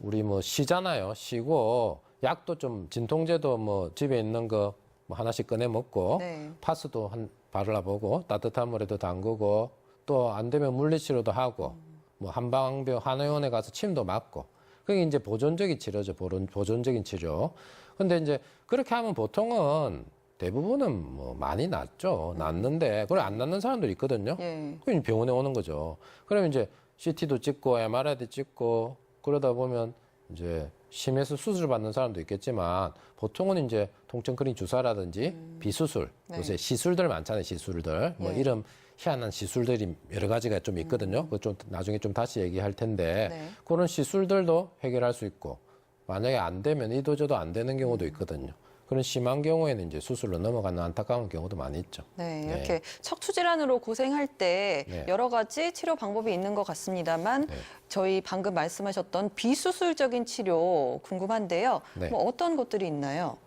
우리 뭐 쉬잖아요. 쉬고 약도 좀 진통제도 뭐 집에 있는 거 뭐 하나씩 꺼내 먹고 네. 파스도 한 발라보고 따뜻한 물에도 담그고 또 안 되면 물리치료도 하고 뭐 한방병 한의원에 가서 침도 맞고 그게 이제 보존적인 치료죠. 보존적인 치료. 근데 이제 그렇게 하면 보통은 대부분은 뭐 많이 낫죠. 낫는데 그래 안 낫는 사람들이 있거든요. 예. 그럼 병원에 오는 거죠. 그러면 이제 CT도 찍고 MRI도 찍고 그러다 보면 이제 심해서 수술 받는 사람도 있겠지만 보통은 이제 통증 크림 주사라든지 비수술 네. 요새 시술들 많잖아요. 시술들 뭐 예. 이런 희한한 시술들이 여러 가지가 좀 있거든요. 그거 좀 나중에 좀 다시 얘기할 텐데 네. 그런 시술들도 해결할 수 있고 만약에 안 되면 이도저도 안 되는 경우도 있거든요. 그런 심한 경우에는 이제 수술로 넘어가는 안타까운 경우도 많이 있죠. 네, 네. 이렇게 척추 질환으로 고생할 때 네. 여러 가지 치료 방법이 있는 것 같습니다만 네. 저희 방금 말씀하셨던 비수술적인 치료 궁금한데요. 네. 뭐 어떤 것들이 있나요?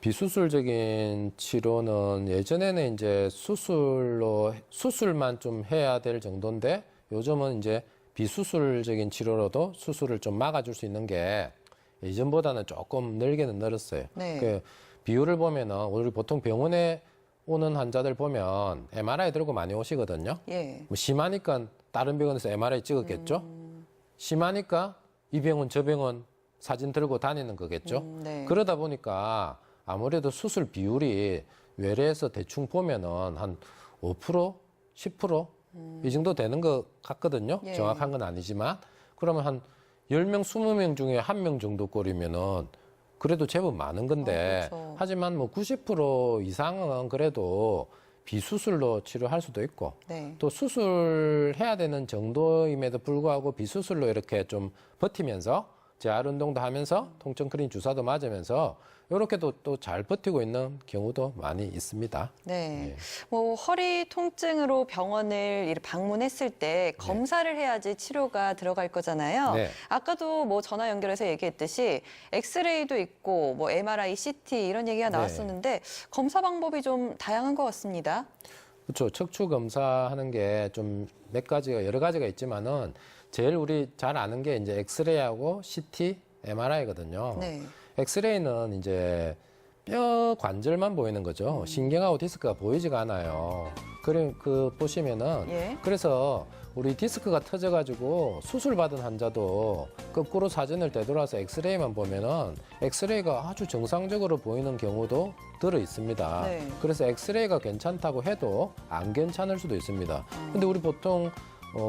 비수술적인 치료는 예전에는 이제 수술만 좀 해야 될 정도인데 요즘은 이제 비수술적인 치료로도 수술을 좀 막아줄 수 있는 게 예전보다는 조금 늘게는 늘었어요. 네. 그 비율을 보면은 우리 보통 병원에 오는 환자들 보면 MRI 들고 많이 오시거든요. 예. 뭐 심하니까 다른 병원에서 MRI 찍었겠죠. 심하니까 이 병원 저 병원 사진 들고 다니는 거겠죠. 네. 그러다 보니까 아무래도 수술 비율이 외래에서 대충 보면은 한 5%, 10%? 이 정도 되는 것 같거든요. 예. 정확한 건 아니지만. 그러면 한 10명, 20명 중에 1명 정도 꼴이면은 그래도 제법 많은 건데 그렇죠. 하지만 뭐 90% 이상은 그래도 비수술로 치료할 수도 있고 네. 또 수술해야 되는 정도임에도 불구하고 비수술로 이렇게 좀 버티면서 재활 운동도 하면서 통증 크림 주사도 맞으면서 이렇게도 또 잘 버티고 있는 경우도 많이 있습니다. 네. 예. 뭐 허리 통증으로 병원을 이렇게 방문했을 때 검사를 해야지 치료가 들어갈 거잖아요. 네. 아까도 뭐 전화 연결해서 얘기했듯이 엑스레이도 있고 뭐 MRI, CT 이런 얘기가 네. 나왔었는데 검사 방법이 좀 다양한 것 같습니다. 그렇죠. 척추 검사하는 게 좀 몇 가지가 여러 가지가 있지만은 제일 우리 잘 아는 게 이제 엑스레이하고 CT, MRI거든요. 네. 엑스레이는 이제 뼈 관절만 보이는 거죠. 신경하고 디스크가 보이지가 않아요. 그 보시면은 예. 그래서 우리 디스크가 터져가지고 수술 받은 환자도 거꾸로 사진을 되돌아서 엑스레이만 보면은 엑스레이가 아주 정상적으로 보이는 경우도 들어 있습니다. 네. 그래서 엑스레이가 괜찮다고 해도 안 괜찮을 수도 있습니다. 근데 우리 보통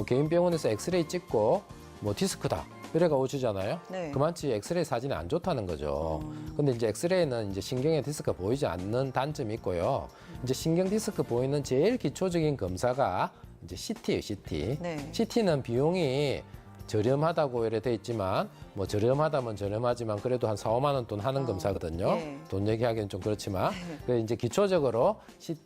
개인 병원에서 엑스레이 찍고 뭐 디스크다 이래가 오시잖아요. 네. 그만치 엑스레이 사진이 안 좋다는 거죠. 근데 이제 엑스레이는 이제 신경의 디스크가 보이지 않는 단점이 있고요. 이제 신경 디스크 보이는 제일 기초적인 검사가 이제 CT예요, CT. 네. CT는 비용이 저렴하다고 이래 돼 있지만 뭐 저렴하다면 저렴하지만 그래도 한 4, 5만 원 돈 하는 검사거든요. 예. 돈 얘기하기는 좀 그렇지만 그 이제 기초적으로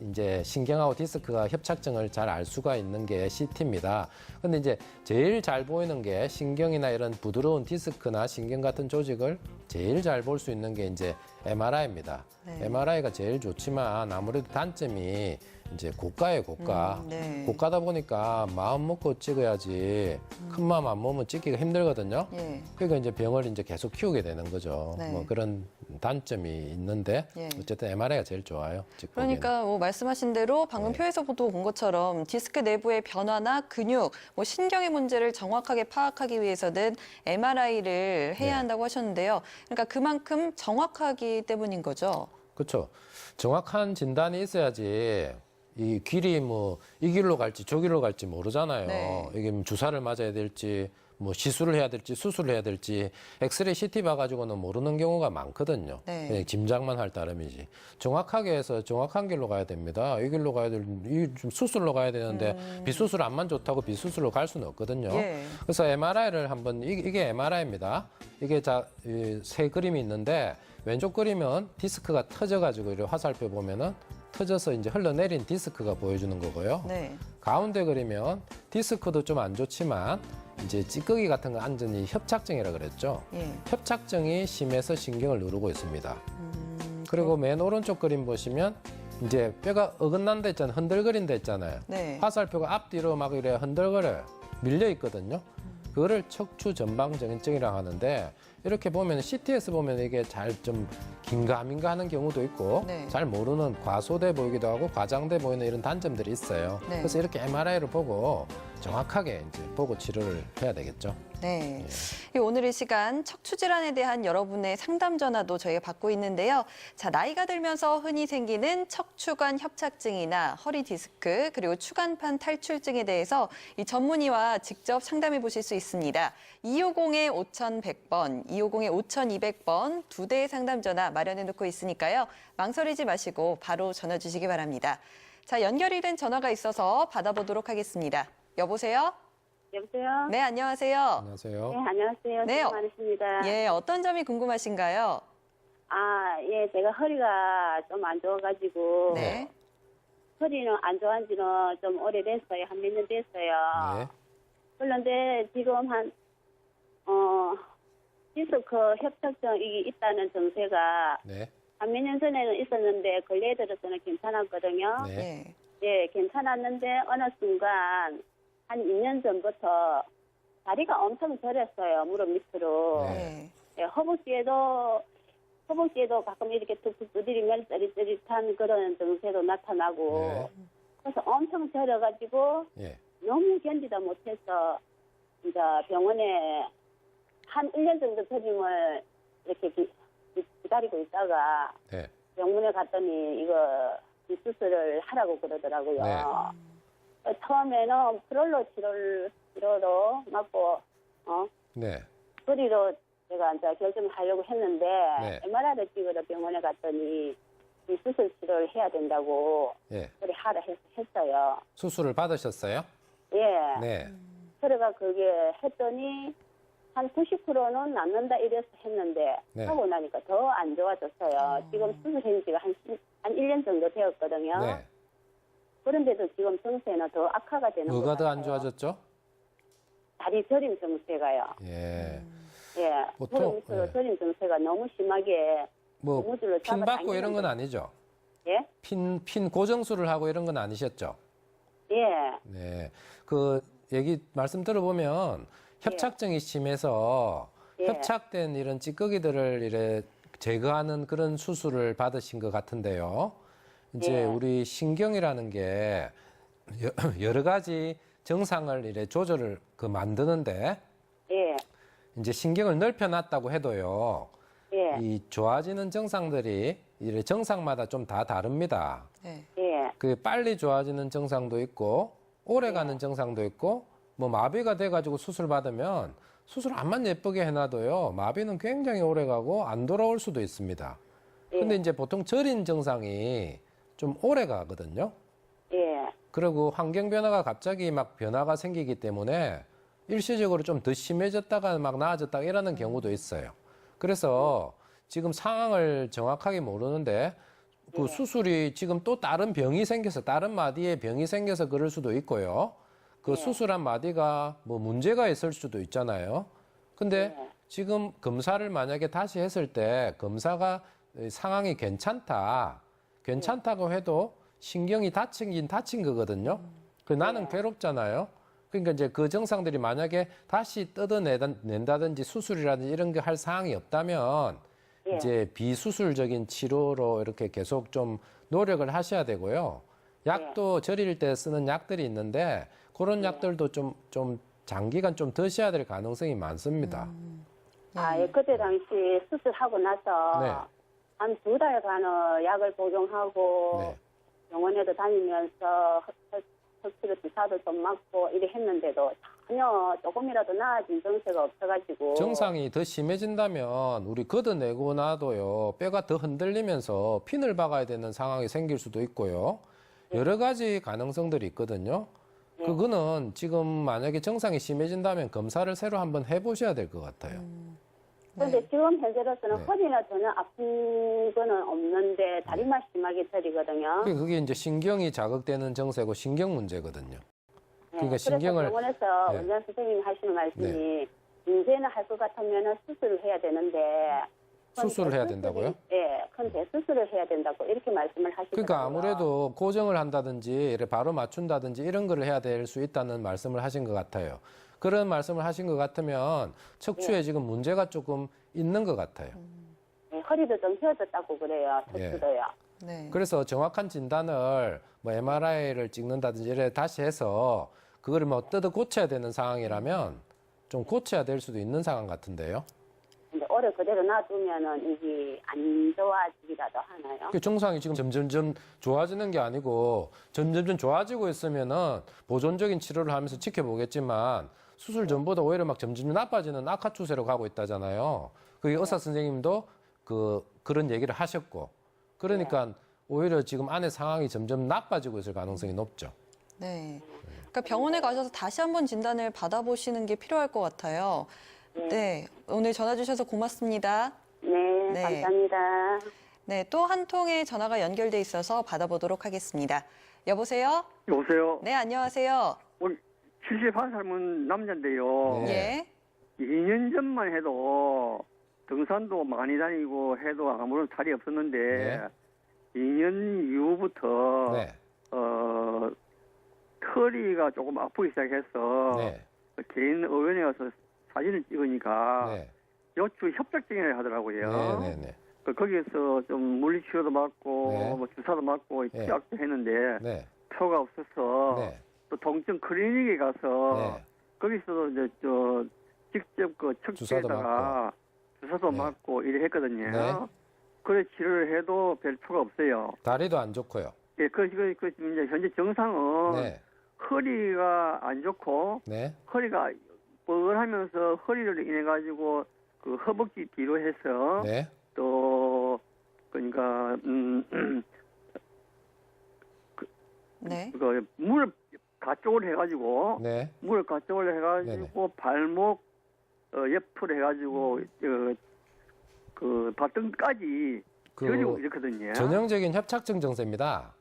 이제 신경하고 디스크가 협착증을 잘 알 수가 있는 게 CT입니다. 근데 이제 제일 잘 보이는 게 신경이나 이런 부드러운 디스크나 신경 같은 조직을 제일 잘 볼 수 있는 게 이제 MRI입니다. 네. MRI가 제일 좋지만 아무래도 단점이 이제 고가예요, 고가. 네. 고가다 보니까 마음 먹고 찍어야지 큰 마음 안 먹으면 찍기가 힘들거든요. 예. 그러니까 이제 병을 이제 계속 키우게 되는 거죠. 네. 뭐 그런 단점이 있는데 예. 어쨌든 MRI가 제일 좋아요. 찍 그러니까 뭐 말씀하신 대로 방금 네. 표에서도 본 것처럼 디스크 내부의 변화나 근육, 뭐 신경의 문제를 정확하게 파악하기 위해서는 MRI를 해야 네. 한다고 하셨는데요. 그러니까 그만큼 정확하기 때문인 거죠. 그렇죠. 정확한 진단이 있어야지 이 길이 뭐 이 길로 갈지 저 길로 갈지 모르잖아요. 네. 이게 뭐 주사를 맞아야 될지 뭐 시술을 해야 될지 수술을 해야 될지 엑스레이 CT 봐가지고는 모르는 경우가 많거든요. 네. 그냥 짐작만 할 따름이지. 정확하게 해서 정확한 길로 가야 됩니다. 이 길로 가야 좀 수술로 가야 되는데 비수술 안만 좋다고 비수술로 갈 수는 없거든요. 예. 그래서 MRI를 한번 이게 MRI입니다. 이게 세 그림이 있는데 왼쪽 그림은 디스크가 터져가지고 이렇게 화살표 보면은 터져서 이제 흘러내린 디스크가 보여주는 거고요. 네. 가운데 그리면 디스크도 좀 안 좋지만 이제 찌꺼기 같은 거 앉은 협착증이라 그랬죠. 예. 협착증이 심해서 신경을 누르고 있습니다. 그리고 맨 오른쪽 그림 보시면 이제 뼈가 어긋난 데 있잖아요. 흔들거린 데 있잖아요. 네. 화살표가 앞뒤로 막 이래 흔들거려요. 밀려 있거든요. 그거를 척추 전방정인증이라고 하는데 이렇게 보면 CT에서 보면 이게 잘 좀 긴가민가 하는 경우도 있고 네. 잘 모르는 과소돼 보이기도 하고 과장돼 보이는 이런 단점들이 있어요. 네. 그래서 이렇게 MRI를 보고 정확하게 이제 보고 치료를 해야 되겠죠. 네. 오늘 이 시간 척추 질환에 대한 여러분의 상담 전화도 저희가 받고 있는데요. 자, 나이가 들면서 흔히 생기는 척추관 협착증이나 허리 디스크 그리고 추간판 탈출증에 대해서 이 전문의와 직접 상담해 보실 수 있습니다. 250-5100번, 250-5200번 두 대의 상담 전화 마련해 놓고 있으니까요. 망설이지 마시고 바로 전화 주시기 바랍니다. 자, 연결이 된 전화가 있어서 받아보도록 하겠습니다. 여보세요? 여보세요? 네, 안녕하세요. 안녕하세요. 네, 안녕하세요. 네. 수고 많으십니다. 예, 어떤 점이 궁금하신가요? 아, 예, 제가 허리가 좀 안 좋아가지고. 네. 허리는 안 좋아한 지는 좀 오래됐어요. 한 몇 년 됐어요. 네. 그런데 지금 디스크 협착증이 있다는 증세가 네. 한 몇 년 전에는 있었는데 근래에 들어서는 괜찮았거든요. 네. 네. 예, 괜찮았는데 어느 순간 한 2년 전부터 다리가 엄청 저렸어요. 무릎 밑으로. 네. 네. 예, 허벅지에도 가끔 이렇게 툭툭 두드리면 쩌릿쩌릿한 그런 증세도 나타나고. 네. 그래서 엄청 저려가지고 예. 너무 견디다 못해서 이제 병원에 한 1년 정도 퇴임을 이렇게 기다리고 있다가 네. 병원에 갔더니 이거 이 수술을 하라고 그러더라고요. 네. 처음에는 프롤로 치료로 맞고 네. 그리로 제가 이제 결정을 하려고 했는데 네. MRI를 찍으러 병원에 갔더니 이 수술 치료를 해야 된다고 예. 그래 하라 했어요. 수술을 받으셨어요? 예. 네. 그래가 그게 했더니 한 90%는 낫는다 이래서 했는데 네. 하고 나니까 더 안 좋아졌어요. 지금 수술한 지가 한 1년 정도 되었거든요. 네. 그런데도 지금 증세는 더 악화가 되는 것 뭐가 더 같아요. 안 좋아졌죠? 다리 저림 증세가요. 예. 예. 보통, 무릎 밑으로 예. 저림 증세가 너무 심하게 뭐 고무줄로 핀 받고 잡아당기는 이런 건 거- 아니죠? 예? 핀 고정술을 하고 이런 건 아니셨죠? 예. 네. 그 얘기 말씀 들어보면 협착증이 심해서 예. 협착된 이런 찌꺼기들을 이래 제거하는 그런 수술을 받으신 것 같은데요. 이제 예. 우리 신경이라는 게 여러 가지 정상을 이래 조절을 만드는데 예. 이제 신경을 넓혀놨다고 해도요. 예. 이 좋아지는 정상들이 이래 정상마다 좀 다 다릅니다. 네. 예. 그 빨리 좋아지는 정상도 있고 오래 가는 정상도 있고 뭐 마비가 돼가지고 수술 받으면 수술 안만 예쁘게 해놔도요 마비는 굉장히 오래 가고 안 돌아올 수도 있습니다. 근데 이제 보통 저린 정상이 좀 오래 가거든요. 예. 그리고 환경 변화가 갑자기 막 변화가 생기기 때문에 일시적으로 좀 더 심해졌다가 막 나아졌다가 이러는 경우도 있어요. 그래서 지금 상황을 정확하게 모르는데 그 수술이 지금 또 다른 병이 생겨서 다른 마디에 병이 생겨서 그럴 수도 있고요. 그 수술한 마디가 뭐 문제가 있을 수도 있잖아요. 근데 지금 검사를 만약에 다시 했을 때 검사가 상황이 괜찮다고 해도 신경이 다친 거거든요. 그 나는 괴롭잖아요. 그러니까 이제 그 증상들이 만약에 다시 뜯어낸다든지 수술이라든지 이런 거 할 상황이 없다면 이제 비수술적인 치료로 이렇게 계속 좀 노력을 하셔야 되고요. 약도 저릴 때 쓰는 약들이 있는데 그런 약들도 좀 장기간 좀 드셔야 될 가능성이 많습니다. 예, 그때 당시 수술하고 나서 네. 한 2달간의 약을 복용하고 네. 병원에도 다니면서 흡수를 주사도 좀 맞고 이래 했는데도 전혀 조금이라도 나아진 증세가 없어가지고 증상이 더 심해진다면 우리 걷어내고 나도요 뼈가 더 흔들리면서 핀을 박아야 되는 상황이 생길 수도 있고요. 여러 가지 가능성들이 있거든요. 그거는 지금 만약에 증상이 심해진다면 검사를 새로 한번 해보셔야 될 것 같아요. 그런데 지금 현재로서는 네. 허리나 전혀 아픈 거는 없는데 다리만 심하게 저리거든요. 그게 이제 신경이 자극되는 증세고 신경 문제거든요. 그러니까 그래서 신경을 병원에서 네. 원장 선생님이 하시는 말씀이 이제는 할 것 같으면 수술을 해야 되는데 수술을 해야 된다고요? 예, 큰 대수술을 해야 된다고 이렇게 말씀을 하시더라고요. 그러니까 아무래도 고정을 한다든지 이렇게 바로 맞춘다든지 이런 걸 해야 될 수 있다는 말씀을 하신 것 같아요. 그런 말씀을 하신 것 같으면 척추에 지금 문제가 조금 있는 것 같아요. 예, 허리도 좀 휘어졌다고 그래요. 척추도요. 네. 그래서 정확한 진단을 뭐 MRI를 찍는다든지 이래 다시 해서 그거를 뭐 뜯어 고쳐야 되는 상황이라면 좀 고쳐야 될 수도 있는 상황 같은데요. 근데 오래 그대로 놔두면은 이게 안 좋아지기라도 하나요? 그 증상이 지금 점점점 좋아지는 게 아니고 점점점 좋아지고 있으면은 보존적인 치료를 하면서 지켜보겠지만 수술 전보다 오히려 막 점점 나빠지는 악화 추세로 가고 있다잖아요. 그 의사 선생님도 그런 얘기를 하셨고 그러니까 오히려 지금 안에 상황이 점점 나빠지고 있을 가능성이 높죠. 네. 그러니까 병원에 가셔서 다시 한번 진단을 받아보시는 게 필요할 것 같아요. 네. 오늘 전화 주셔서 고맙습니다. 네, 네. 감사합니다. 네. 또 한 통의 전화가 연결돼 있어서 받아보도록 하겠습니다. 여보세요? 여보세요. 네, 안녕하세요. 오늘 71 삶은 남자인데요. 네. 예. 2년 전만 해도 등산도 많이 다니고 해도 아무런 살이 없었는데 네. 2년 이후부터 네. 허리가 조금 아프기 시작해서 네. 개인 의원에 가서 사진을 찍으니까 네. 요추 협착증이라 하더라고요. 네. 네. 거기에서 좀 물리치료도 맞고 네. 뭐 주사도 맞고 네. 치약도 했는데 네. 표가 없어서 네. 또 동점 클리닉에 가서 네. 거기서도 이제 직접 그 주사도 척추에다가 주사도 네. 맞고 이래 했거든요. 네. 그래 치료를 해도 별 표가 없어요. 다리도 안 좋고요. 예, 지금 이제 현재 증상은 네. 허리가 안 좋고 네. 허리가 뻐근하면서 허리를 인해 가지고 그 허벅지 뒤로 해서 네. 또 그러니까 네. 그 물을 가쪽을 해가지고 네. 물을 가쪽을 해가지고 발목 옆으로 해가지고 그 발등까지 저리고 이렇거든요. 전형적인 협착증 증세입니다.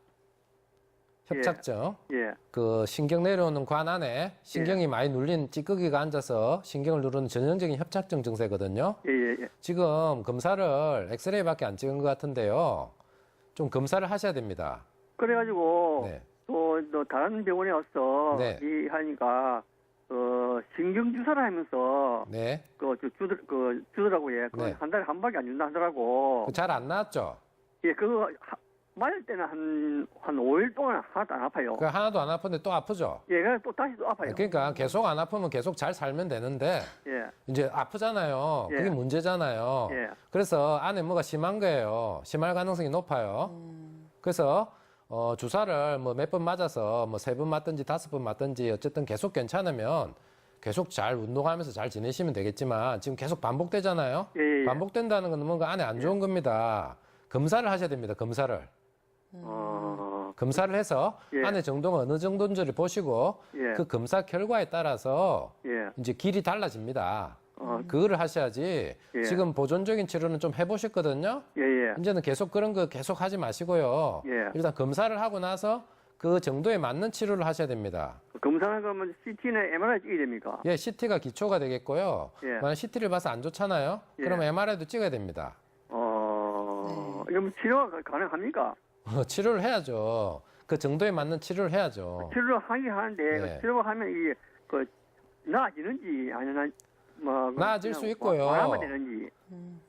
협착증. 예, 그 신경 내려오는 관 안에 신경이 많이 눌린 찌꺼기가 앉아서 신경을 누르는 전형적인 협착증 증세거든요. 예. 지금 검사를 엑스레이밖에 안 찍은 것 같은데요. 좀 검사를 하셔야 됩니다. 그래가지고 네. 또 다른 병원에 와서 네. 이 하니까 신경 주사를 하면서 네. 주더라고요. 그거 네. 한 달에 한 박에 안 준다 하더라고. 잘 안 나왔죠? 예, 그거 맞을 때는 한 5일 동안 하나도 안 아파요. 그 하나도 안 아픈데 또 아프죠? 예, 그래서 또 다시 또 아파요. 그러니까 계속 안 아프면 계속 잘 살면 되는데 예, 이제 아프잖아요. 예. 그게 문제잖아요. 예. 그래서 안에 뭐가 심한 거예요. 심할 가능성이 높아요. 그래서 주사를 뭐 몇 번 맞아서 뭐 3번 맞든지 5번 맞든지 어쨌든 계속 괜찮으면 계속 잘 운동하면서 잘 지내시면 되겠지만 지금 계속 반복되잖아요. 예. 반복된다는 건 뭔가 안에 안 좋은 겁니다. 검사를 하셔야 됩니다. 검사를. 검사를 해서 예. 안의 정도가 어느 정도인지를 보시고 예. 그 검사 결과에 따라서 예. 이제 길이 달라집니다. 어. 그거를 하셔야지 예. 지금 보존적인 치료는 좀 해보셨거든요. 예, 예. 이제는 계속 그런 거 계속 하지 마시고요. 예. 일단 검사를 하고 나서 그 정도에 맞는 치료를 하셔야 됩니다. 검사는 그러면 CT나 MRI 찍어야 됩니까? 예, CT가 기초가 되겠고요. 예. 만약 CT를 봐서 안 좋잖아요. 예. 그럼 MRI도 찍어야 됩니다. 이거 뭐 치료가 가능합니까? 치료를 해야죠. 그 정도에 맞는 치료를 해야죠. 치료를 하긴 하는데 네. 그 치료가 하면 이게 그 나아지는지 아니면 뭐 나아질 수 있고요. 완화가 되는지.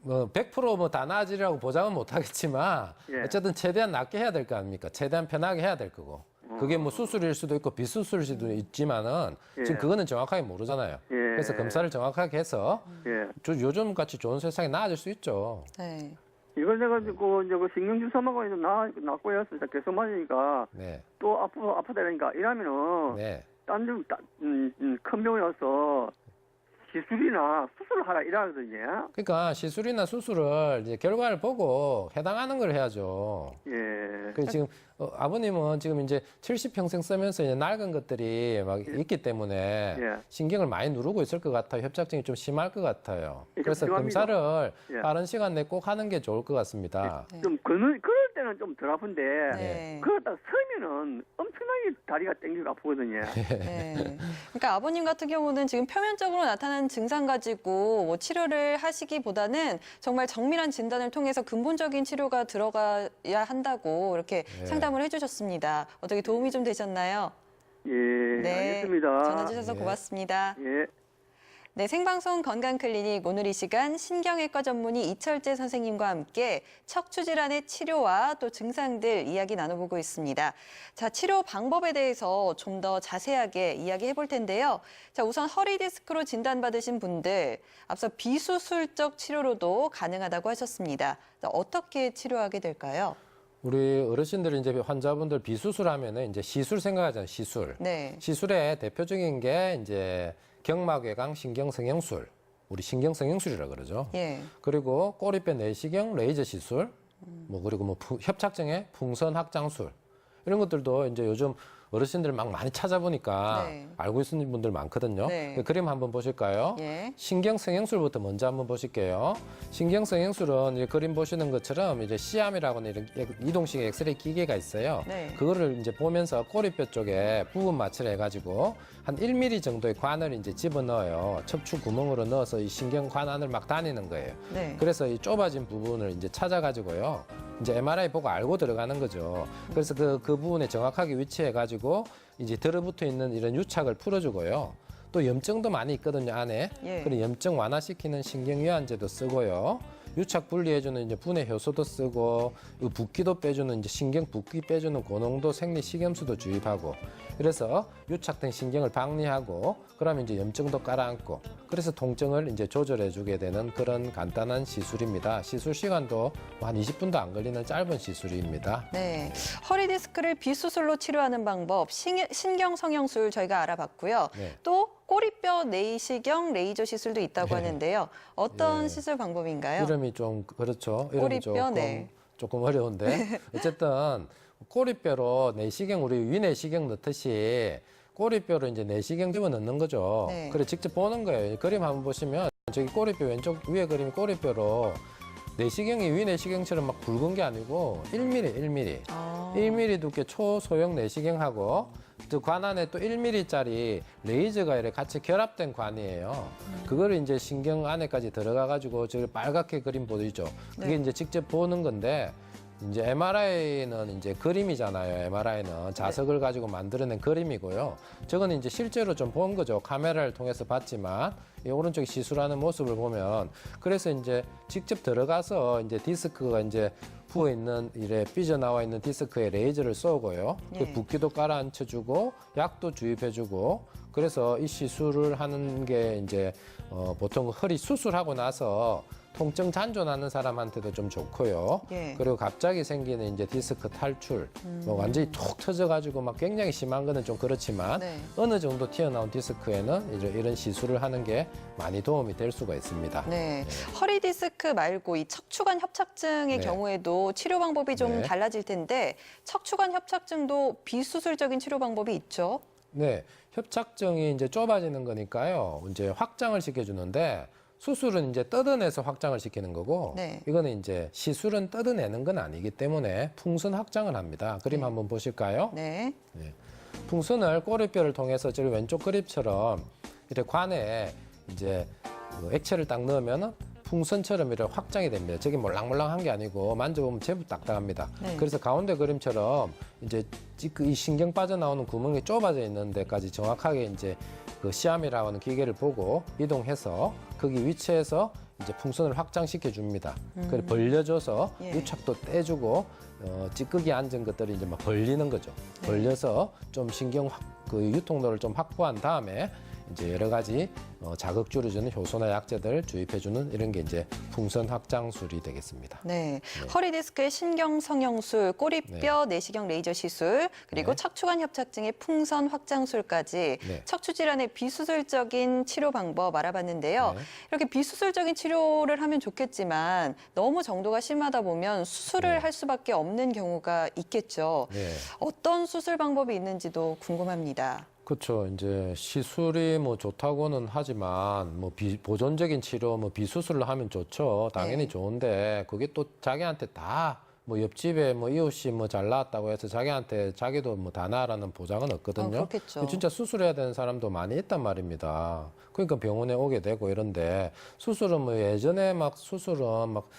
뭐 100% 다 나아지리라고 보장은 못 하겠지만 예. 어쨌든 최대한 낫게 해야 될 거 아닙니까? 최대한 편하게 해야 될 거고. 그게 뭐 수술일 수도 있고 비수술일 수도 있지만은 예. 지금 그거는 정확하게 모르잖아요. 예. 그래서 검사를 정확하게 해서 예. 요즘 같이 좋은 세상에 나아질 수 있죠. 네. 이걸 내가 이제 그 신경주사 맞고 낫고 해서 계속 맞으니까 네. 또 아프다 그러니까 이러면은 네. 큰 병원에 와서 시술이나 수술을 하라 이러거든요. 그러니까 시술이나 수술을 이제 결과를 보고 해당하는 걸 해야죠. 예. 그 지금 아버님은 지금 이제 70평생 쓰면서 이제 낡은 것들이 막 있기 때문에 예. 신경을 많이 누르고 있을 것 같아요. 협착증이 좀 심할 것 같아요. 예, 좀 그래서 필요합니다. 검사를 예. 빠른 시간 내에 꼭 하는 게 좋을 것 같습니다. 좀 그럴 때는 좀 덜 아픈데 네. 그러다 서면은 엄청나게 다리가 땡기고 아프거든요. 네. 그러니까 아버님 같은 경우는 지금 표면적으로 나타난 증상 가지고 뭐 치료를 하시기보다는 정말 정밀한 진단을 통해서 근본적인 치료가 들어가야 한다고 이렇게 네. 상담을 해주셨습니다. 어떻게 도움이 좀 되셨나요? 예, 네. 알겠습니다. 전화 주셔서 네. 고맙습니다. 예. 네, 생방송 건강클리닉 오늘 이 시간 신경외과 전문의 이철재 선생님과 함께 척추 질환의 치료와 또 증상들 이야기 나눠보고 있습니다. 자, 치료 방법에 대해서 좀 더 자세하게 이야기해 볼 텐데요. 자, 우선 허리 디스크로 진단받으신 분들 앞서 비수술적 치료로도 가능하다고 하셨습니다. 자, 어떻게 치료하게 될까요? 우리 어르신들이 이제 환자분들 비수술하면은 이제 시술 생각하잖아요. 시술. 네. 시술의 대표적인 게 이제 경막외곽 신경성형술, 우리 신경성형술이라 그러죠. 예. 그리고 꼬리뼈 내시경 레이저 시술, 뭐 그리고 뭐 풍선의 풍선 확장술 이런 것들도 이제 요즘 어르신들 막 많이 찾아보니까 네. 알고 있는 분들 많거든요. 네. 그 그림 한번 보실까요? 예. 신경성형술부터 먼저 한번 보실게요. 신경성형술은 이 그림 보시는 것처럼 이제 시암이라고 하는 이런 이동식 엑스레이 기계가 있어요. 네. 그거를 이제 보면서 꼬리뼈 쪽에 부분 마취를 해가지고 한 1mm 정도의 관을 이제 집어넣어요. 척추 구멍으로 넣어서 이 신경관 안을 막 다니는 거예요. 네. 그래서 이 좁아진 부분을 이제 찾아가지고요. 이제 MRI 보고 알고 들어가는 거죠. 그래서 그 부분에 정확하게 위치해가지고 이제 들어붙어 있는 이런 유착을 풀어주고요. 또 염증도 많이 있거든요, 안에. 예. 그리고 염증 완화시키는 신경유한제도 쓰고요. 유착 분리해주는 이제 분해 효소도 쓰고, 이 붓기도 빼주는 이제 신경 붓기 빼주는 고농도 생리 식염수도 주입하고, 그래서 유착된 신경을 박리하고, 그러면 이제 염증도 깔아앉고, 그래서 통증을 이제 조절해주게 되는 그런 간단한 시술입니다. 시술 시간도 한 20분도 안 걸리는 짧은 시술입니다. 네, 허리 디스크를 비수술로 치료하는 방법, 신경성형술 저희가 알아봤고요. 네. 또 꼬리뼈 내시경 레이저 시술도 있다고 하는데요. 어떤 예. 시술 방법인가요? 이름이 좀 그렇죠. 이름이 꼬리뼈, 네. 조금 어려운데 어쨌든 꼬리뼈로 내시경 우리 위내시경 넣듯이 꼬리뼈로 이제 내시경 집어 넣는 거죠. 네. 그래 직접 보는 거예요. 이 그림 한번 보시면 저기 꼬리뼈 왼쪽 위에 그림이 꼬리뼈로 내시경이 위내시경처럼 막 굵은 게 아니고 1mm. 아. 1mm 두께 초소형 내시경하고 또 관 안에 또 1mm짜리 레이저가 이렇게 같이 결합된 관이에요. 그거를 이제 신경 안에까지 들어가가지고 저기 빨갛게 그림 보이죠. 그게 네. 이제 직접 보는 건데 이제 MRI는 이제 그림이잖아요. MRI는 자석을 가지고 만들어낸 그림이고요. 저거는 이제 실제로 좀 본 거죠. 카메라를 통해서 봤지만 이 오른쪽 시술하는 모습을 보면 그래서 이제 직접 들어가서 이제 디스크가 이제 부어 있는 이래 삐져나와 있는 디스크에 레이저를 쏘고요. 그 예. 붓기도 깔아앉혀주고 약도 주입해주고 그래서 이 시술을 하는 게 이제 보통 허리 수술하고 나서 통증 잔존하는 사람한테도 좀 좋고요. 예. 그리고 갑자기 생기는 이제 디스크 탈출, 뭐 완전히 툭 터져가지고 막 굉장히 심한 거는 좀 그렇지만 네. 어느 정도 튀어나온 디스크에는 이런 시술을 하는 게 많이 도움이 될 수가 있습니다. 네. 허리 디스크 말고 이 척추관 협착증의 네. 경우에도 치료 방법이 좀 네. 달라질 텐데 척추관 협착증도 비수술적인 치료 방법이 있죠? 네, 협착증이 이제 좁아지는 거니까요. 이제 확장을 시켜주는데 수술은 이제 뜯어내서 확장을 시키는 거고 네. 이거는 이제 시술은 뜯어내는 건 아니기 때문에 풍선 확장을 합니다. 그림 네. 한번 보실까요? 네. 풍선을 꼬리뼈를 통해서 저 왼쪽 그림처럼 이렇게 관에 이제 그 액체를 딱 넣으면은 풍선처럼 이렇게 확장이 됩니다. 저기 몰랑몰랑한 게 아니고 만져보면 제법 딱딱합니다. 네. 그래서 가운데 그림처럼 이제 이 신경 빠져나오는 구멍이 좁아져 있는 데까지 정확하게 이제 그 시암이라고 하는 기계를 보고 이동해서 거기 위치에서 이제 풍선을 확장시켜 줍니다. 그래 벌려줘서 예. 유착도 떼주고 찌꺼기 앉은 것들이 이제 막 벌리는 거죠. 네. 벌려서 좀 그 유통로를 좀 확보한 다음에 이제 여러 가지 자극 줄여주는 효소나 약제들을 주입해주는 이런 게 이제 풍선 확장술이 되겠습니다. 네. 허리 디스크의 신경 성형술, 꼬리뼈 네. 내시경 레이저 시술, 그리고 네. 척추관 협착증의 풍선 확장술까지 네. 척추 질환의 비수술적인 치료 방법 알아봤는데요. 네. 이렇게 비수술적인 치료를 하면 좋겠지만 너무 정도가 심하다 보면 수술을 네. 할 수밖에 없는 경우가 있겠죠. 네. 어떤 수술 방법이 있는지도 궁금합니다. 그렇죠. 이제 시술이 뭐 좋다고는 하지만 뭐 보존적인 치료, 뭐 비수술을 하면 좋죠. 당연히 네. 좋은데 그게 또 자기한테 다 뭐 옆집에 뭐 이웃이 뭐 잘 나왔다고 해서 자기한테 자기도 뭐 다 나으라는 보장은 없거든요. 그렇겠죠. 진짜 수술해야 되는 사람도 많이 있단 말입니다. 그러니까 병원에 오게 되고 이런데 수술은 뭐 예전에 막 수술은 막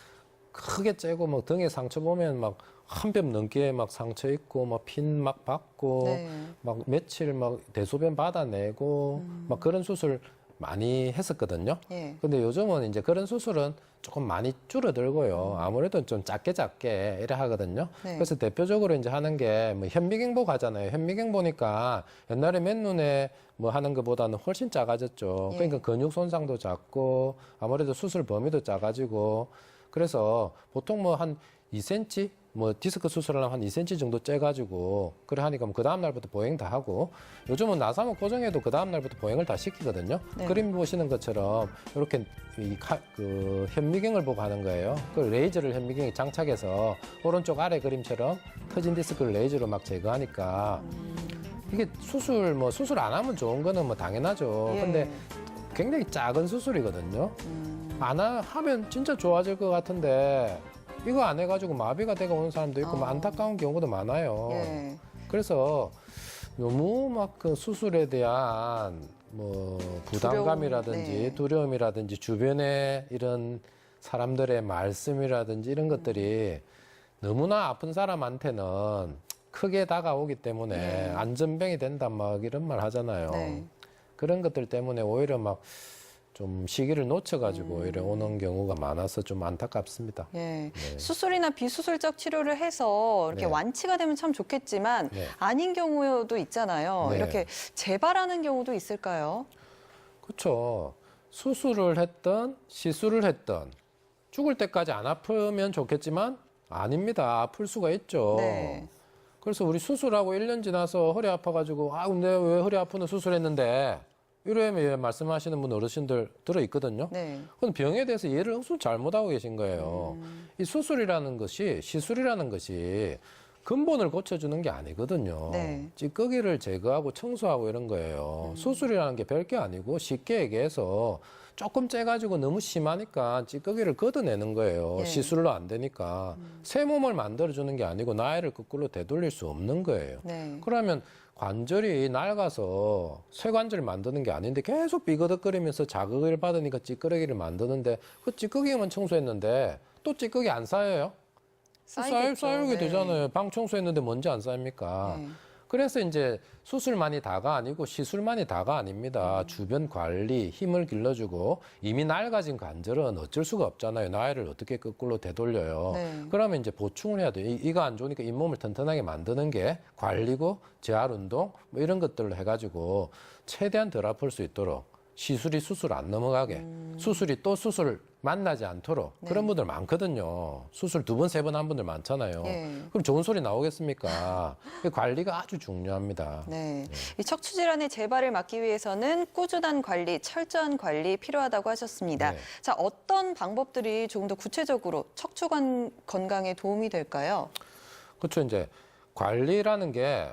크게 째고 막 등에 상처 보면 막 한 뼘 넘게 막 상처 있고 막 핀 막 받고 네. 막 며칠 막 대소변 받아내고 막 그런 수술 많이 했었거든요. 예. 근데 요즘은 이제 그런 수술은 조금 많이 줄어들고요. 아무래도 좀 작게 이래 하거든요. 네. 그래서 대표적으로 이제 하는 게 뭐 현미경보 가잖아요. 현미경 보니까 옛날에 맨눈에 뭐 하는 것보다는 훨씬 작아졌죠. 예. 그러니까 근육 손상도 작고 아무래도 수술 범위도 작아지고 그래서 보통 뭐 한 2cm 뭐 디스크 수술을 한 2cm 정도 째가지고 그래 하니까 뭐 그 다음 날부터 보행 다 하고 요즘은 나사목 고정해도 그 다음 날부터 보행을 다 시키거든요. 네. 그림 보시는 것처럼 이렇게 그 현미경을 보고 하는 거예요. 그 레이저를 현미경에 장착해서 오른쪽 아래 그림처럼 터진 디스크를 레이저로 막 제거하니까 이게 수술 안 하면 좋은 거는 뭐 당연하죠. 예. 근데 굉장히 작은 수술이거든요. 하면 진짜 좋아질 것 같은데 이거 안 해가지고 마비가 되고 오는 사람도 있고 뭐 안타까운 경우도 많아요. 예. 그래서 너무 막 그 수술에 대한 뭐 부담감이라든지 네. 두려움이라든지 주변에 이런 사람들의 말씀이라든지 이런 것들이 너무나 아픈 사람한테는 크게 다가오기 때문에 네. 안전병이 된다 막 이런 말 하잖아요. 네. 그런 것들 때문에 오히려 막 좀 시기를 놓쳐가지고 이래 오는 경우가 많아서 좀 안타깝습니다. 예. 네. 수술이나 비수술적 치료를 해서 이렇게 네. 완치가 되면 참 좋겠지만 네. 아닌 경우도 있잖아요. 네. 이렇게 재발하는 경우도 있을까요? 그렇죠. 수술을 했던 시술을 했던 죽을 때까지 안 아프면 좋겠지만 아닙니다. 아플 수가 있죠. 네. 그래서 우리 수술하고 1년 지나서 허리 아파가지고 근데 왜 허리 아프는 수술했는데 이러면 말씀하시는 분 어르신들 들어있거든요. 네. 그건 병에 대해서 이해를 엄청 잘못하고 계신 거예요. 이 수술이라는 것이 시술이라는 것이 근본을 고쳐주는 게 아니거든요. 네. 찌꺼기를 제거하고 청소하고 이런 거예요. 수술이라는 게 별게 아니고 쉽게 얘기해서 조금 째가지고 너무 심하니까 찌꺼기를 걷어내는 거예요. 예. 시술로 안 되니까. 새 몸을 만들어주는 게 아니고 나이를 거꾸로 되돌릴 수 없는 거예요. 네. 그러면 관절이 낡아서 쇠관절을 만드는 게 아닌데 계속 삐거덕거리면서 자극을 받으니까 찌꺼기를 만드는데 그 찌꺼기만 청소했는데 또 찌꺼기 안 쌓여요? 쌓이겠죠. 쌓이게 네. 되잖아요. 방 청소했는데 먼지 안 쌓입니까? 네. 그래서 이제 수술만이 다가 아니고 시술만이 다가 아닙니다. 주변 관리, 힘을 길러주고 이미 낡아진 관절은 어쩔 수가 없잖아요. 나이를 어떻게 거꾸로 되돌려요. 네. 그러면 이제 보충을 해야 돼요. 이가 안 좋으니까 잇몸을 튼튼하게 만드는 게 관리고 재활 운동 뭐 이런 것들을 해가지고 최대한 덜 아플 수 있도록 시술이 수술 안 넘어가게, 수술이 또 수술 만나지 않도록 네. 그런 분들 많거든요. 수술 2번, 3번 한 분들 많잖아요. 예. 그럼 좋은 소리 나오겠습니까? 관리가 아주 중요합니다. 네. 이 척추 질환의 재발을 막기 위해서는 꾸준한 관리, 철저한 관리 필요하다고 하셨습니다. 네. 자, 어떤 방법들이 조금 더 구체적으로 척추 건강에 도움이 될까요? 그렇죠. 이제 관리라는 게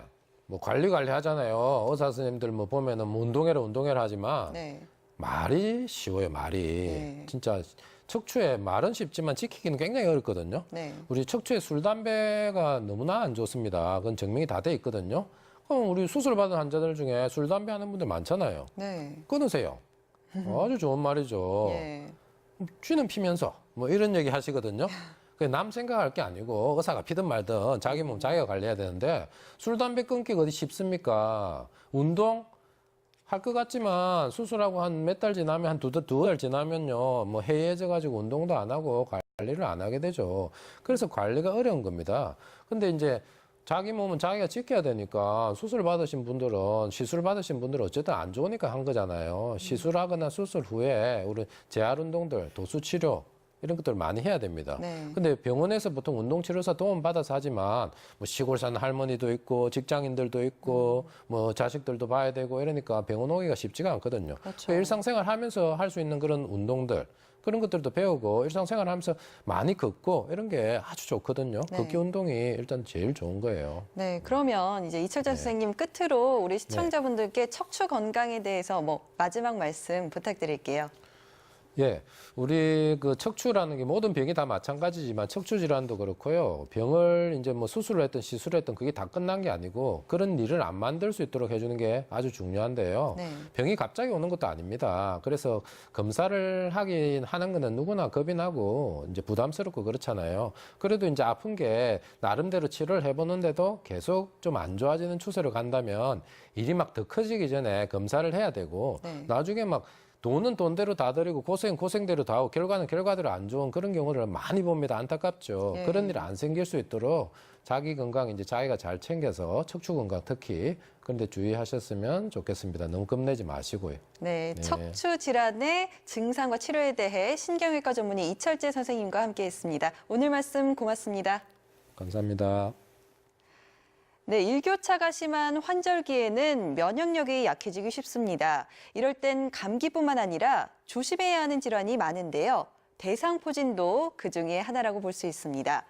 뭐 관리 하잖아요. 의사 선생님들 뭐 보면은 뭐 운동해라 하지만 네. 말이 쉬워요. 말이 네. 진짜 척추에 말은 쉽지만 지키기는 굉장히 어렵거든요. 네. 우리 척추에 술, 담배가 너무나 안 좋습니다. 그건 증명이 다 돼 있거든요. 그럼 우리 수술 받은 환자들 중에 술, 담배 하는 분들 많잖아요. 네. 끊으세요. 아주 좋은 말이죠. 예. 쥐는 피면서 뭐 이런 얘기 하시거든요. 남 생각할 게 아니고 의사가 피든 말든 자기 몸 자기가 관리해야 되는데 술, 담배 끊기가 어디 쉽습니까? 운동 할 것 같지만 수술하고 한 몇 달 지나면 한 두 달 지나면요 뭐 해이해져 가지고 운동도 안 하고 관리를 안 하게 되죠. 그래서 관리가 어려운 겁니다. 근데 이제 자기 몸은 자기가 지켜야 되니까 수술 받으신 분들은 시술 받으신 분들은 어쨌든 안 좋으니까 한 거잖아요. 시술하거나 수술 후에 우리 재활 운동들, 도수 치료 이런 것들 많이 해야 됩니다. 네. 근데 병원에서 보통 운동치료사 도움 받아서 하지만 뭐 시골 사는 할머니도 있고 직장인들도 있고 뭐 자식들도 봐야 되고 이러니까 병원 오기가 쉽지가 않거든요. 그렇죠. 일상생활 하면서 할 수 있는 그런 운동들 그런 것들도 배우고 일상생활 하면서 많이 걷고 이런 게 아주 좋거든요. 네. 걷기 운동이 일단 제일 좋은 거예요. 네, 그러면 이제 이철재 선생님 끝으로 우리 시청자분들께 척추 건강에 대해서 뭐 마지막 말씀 부탁드릴게요. 예, 우리 그 척추라는 게 모든 병이 다 마찬가지지만 척추 질환도 그렇고요. 병을 이제 뭐 수술을 했든 시술을 했든 그게 다 끝난 게 아니고 그런 일을 안 만들 수 있도록 해주는 게 아주 중요한데요. 네. 병이 갑자기 오는 것도 아닙니다. 그래서 검사를 하는 거는 누구나 겁이 나고 이제 부담스럽고 그렇잖아요. 그래도 이제 아픈 게 나름대로 치료를 해보는데도 계속 좀 안 좋아지는 추세로 간다면 일이 막 더 커지기 전에 검사를 해야 되고 네. 나중에 막 돈은 돈대로 다 들이고 고생대로 다 하고 결과는 결과대로 안 좋은 그런 경우를 많이 봅니다. 안타깝죠. 네. 그런 일 안 생길 수 있도록 자기 건강 이제 자기가 잘 챙겨서 척추 건강 특히 그런데 주의하셨으면 좋겠습니다. 너무 겁내지 마시고요. 네, 네. 척추 질환의 증상과 치료에 대해 신경외과 전문의 이철재 선생님과 함께했습니다. 오늘 말씀 고맙습니다. 감사합니다. 네, 일교차가 심한 환절기에는 면역력이 약해지기 쉽습니다. 이럴 땐 감기뿐만 아니라 조심해야 하는 질환이 많은데요. 대상포진도 그중에 하나라고 볼 수 있습니다.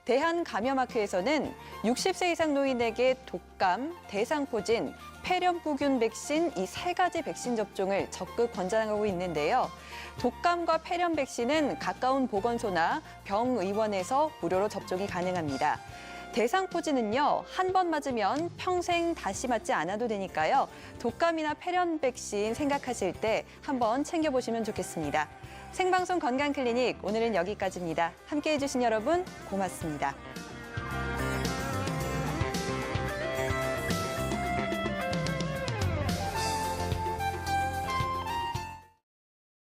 대한감염학회에서는 60세 이상 노인에게 독감, 대상포진, 폐렴부균 백신 이 3가지 백신 접종을 적극 권장하고 있는데요. 독감과 폐렴 백신은 가까운 보건소나 병의원에서 무료로 접종이 가능합니다. 대상포진은요, 한 번 맞으면 평생 다시 맞지 않아도 되니까요. 독감이나 폐렴 백신 생각하실 때 한번 챙겨보시면 좋겠습니다. 생방송 건강클리닉 오늘은 여기까지입니다. 함께해 주신 여러분 고맙습니다.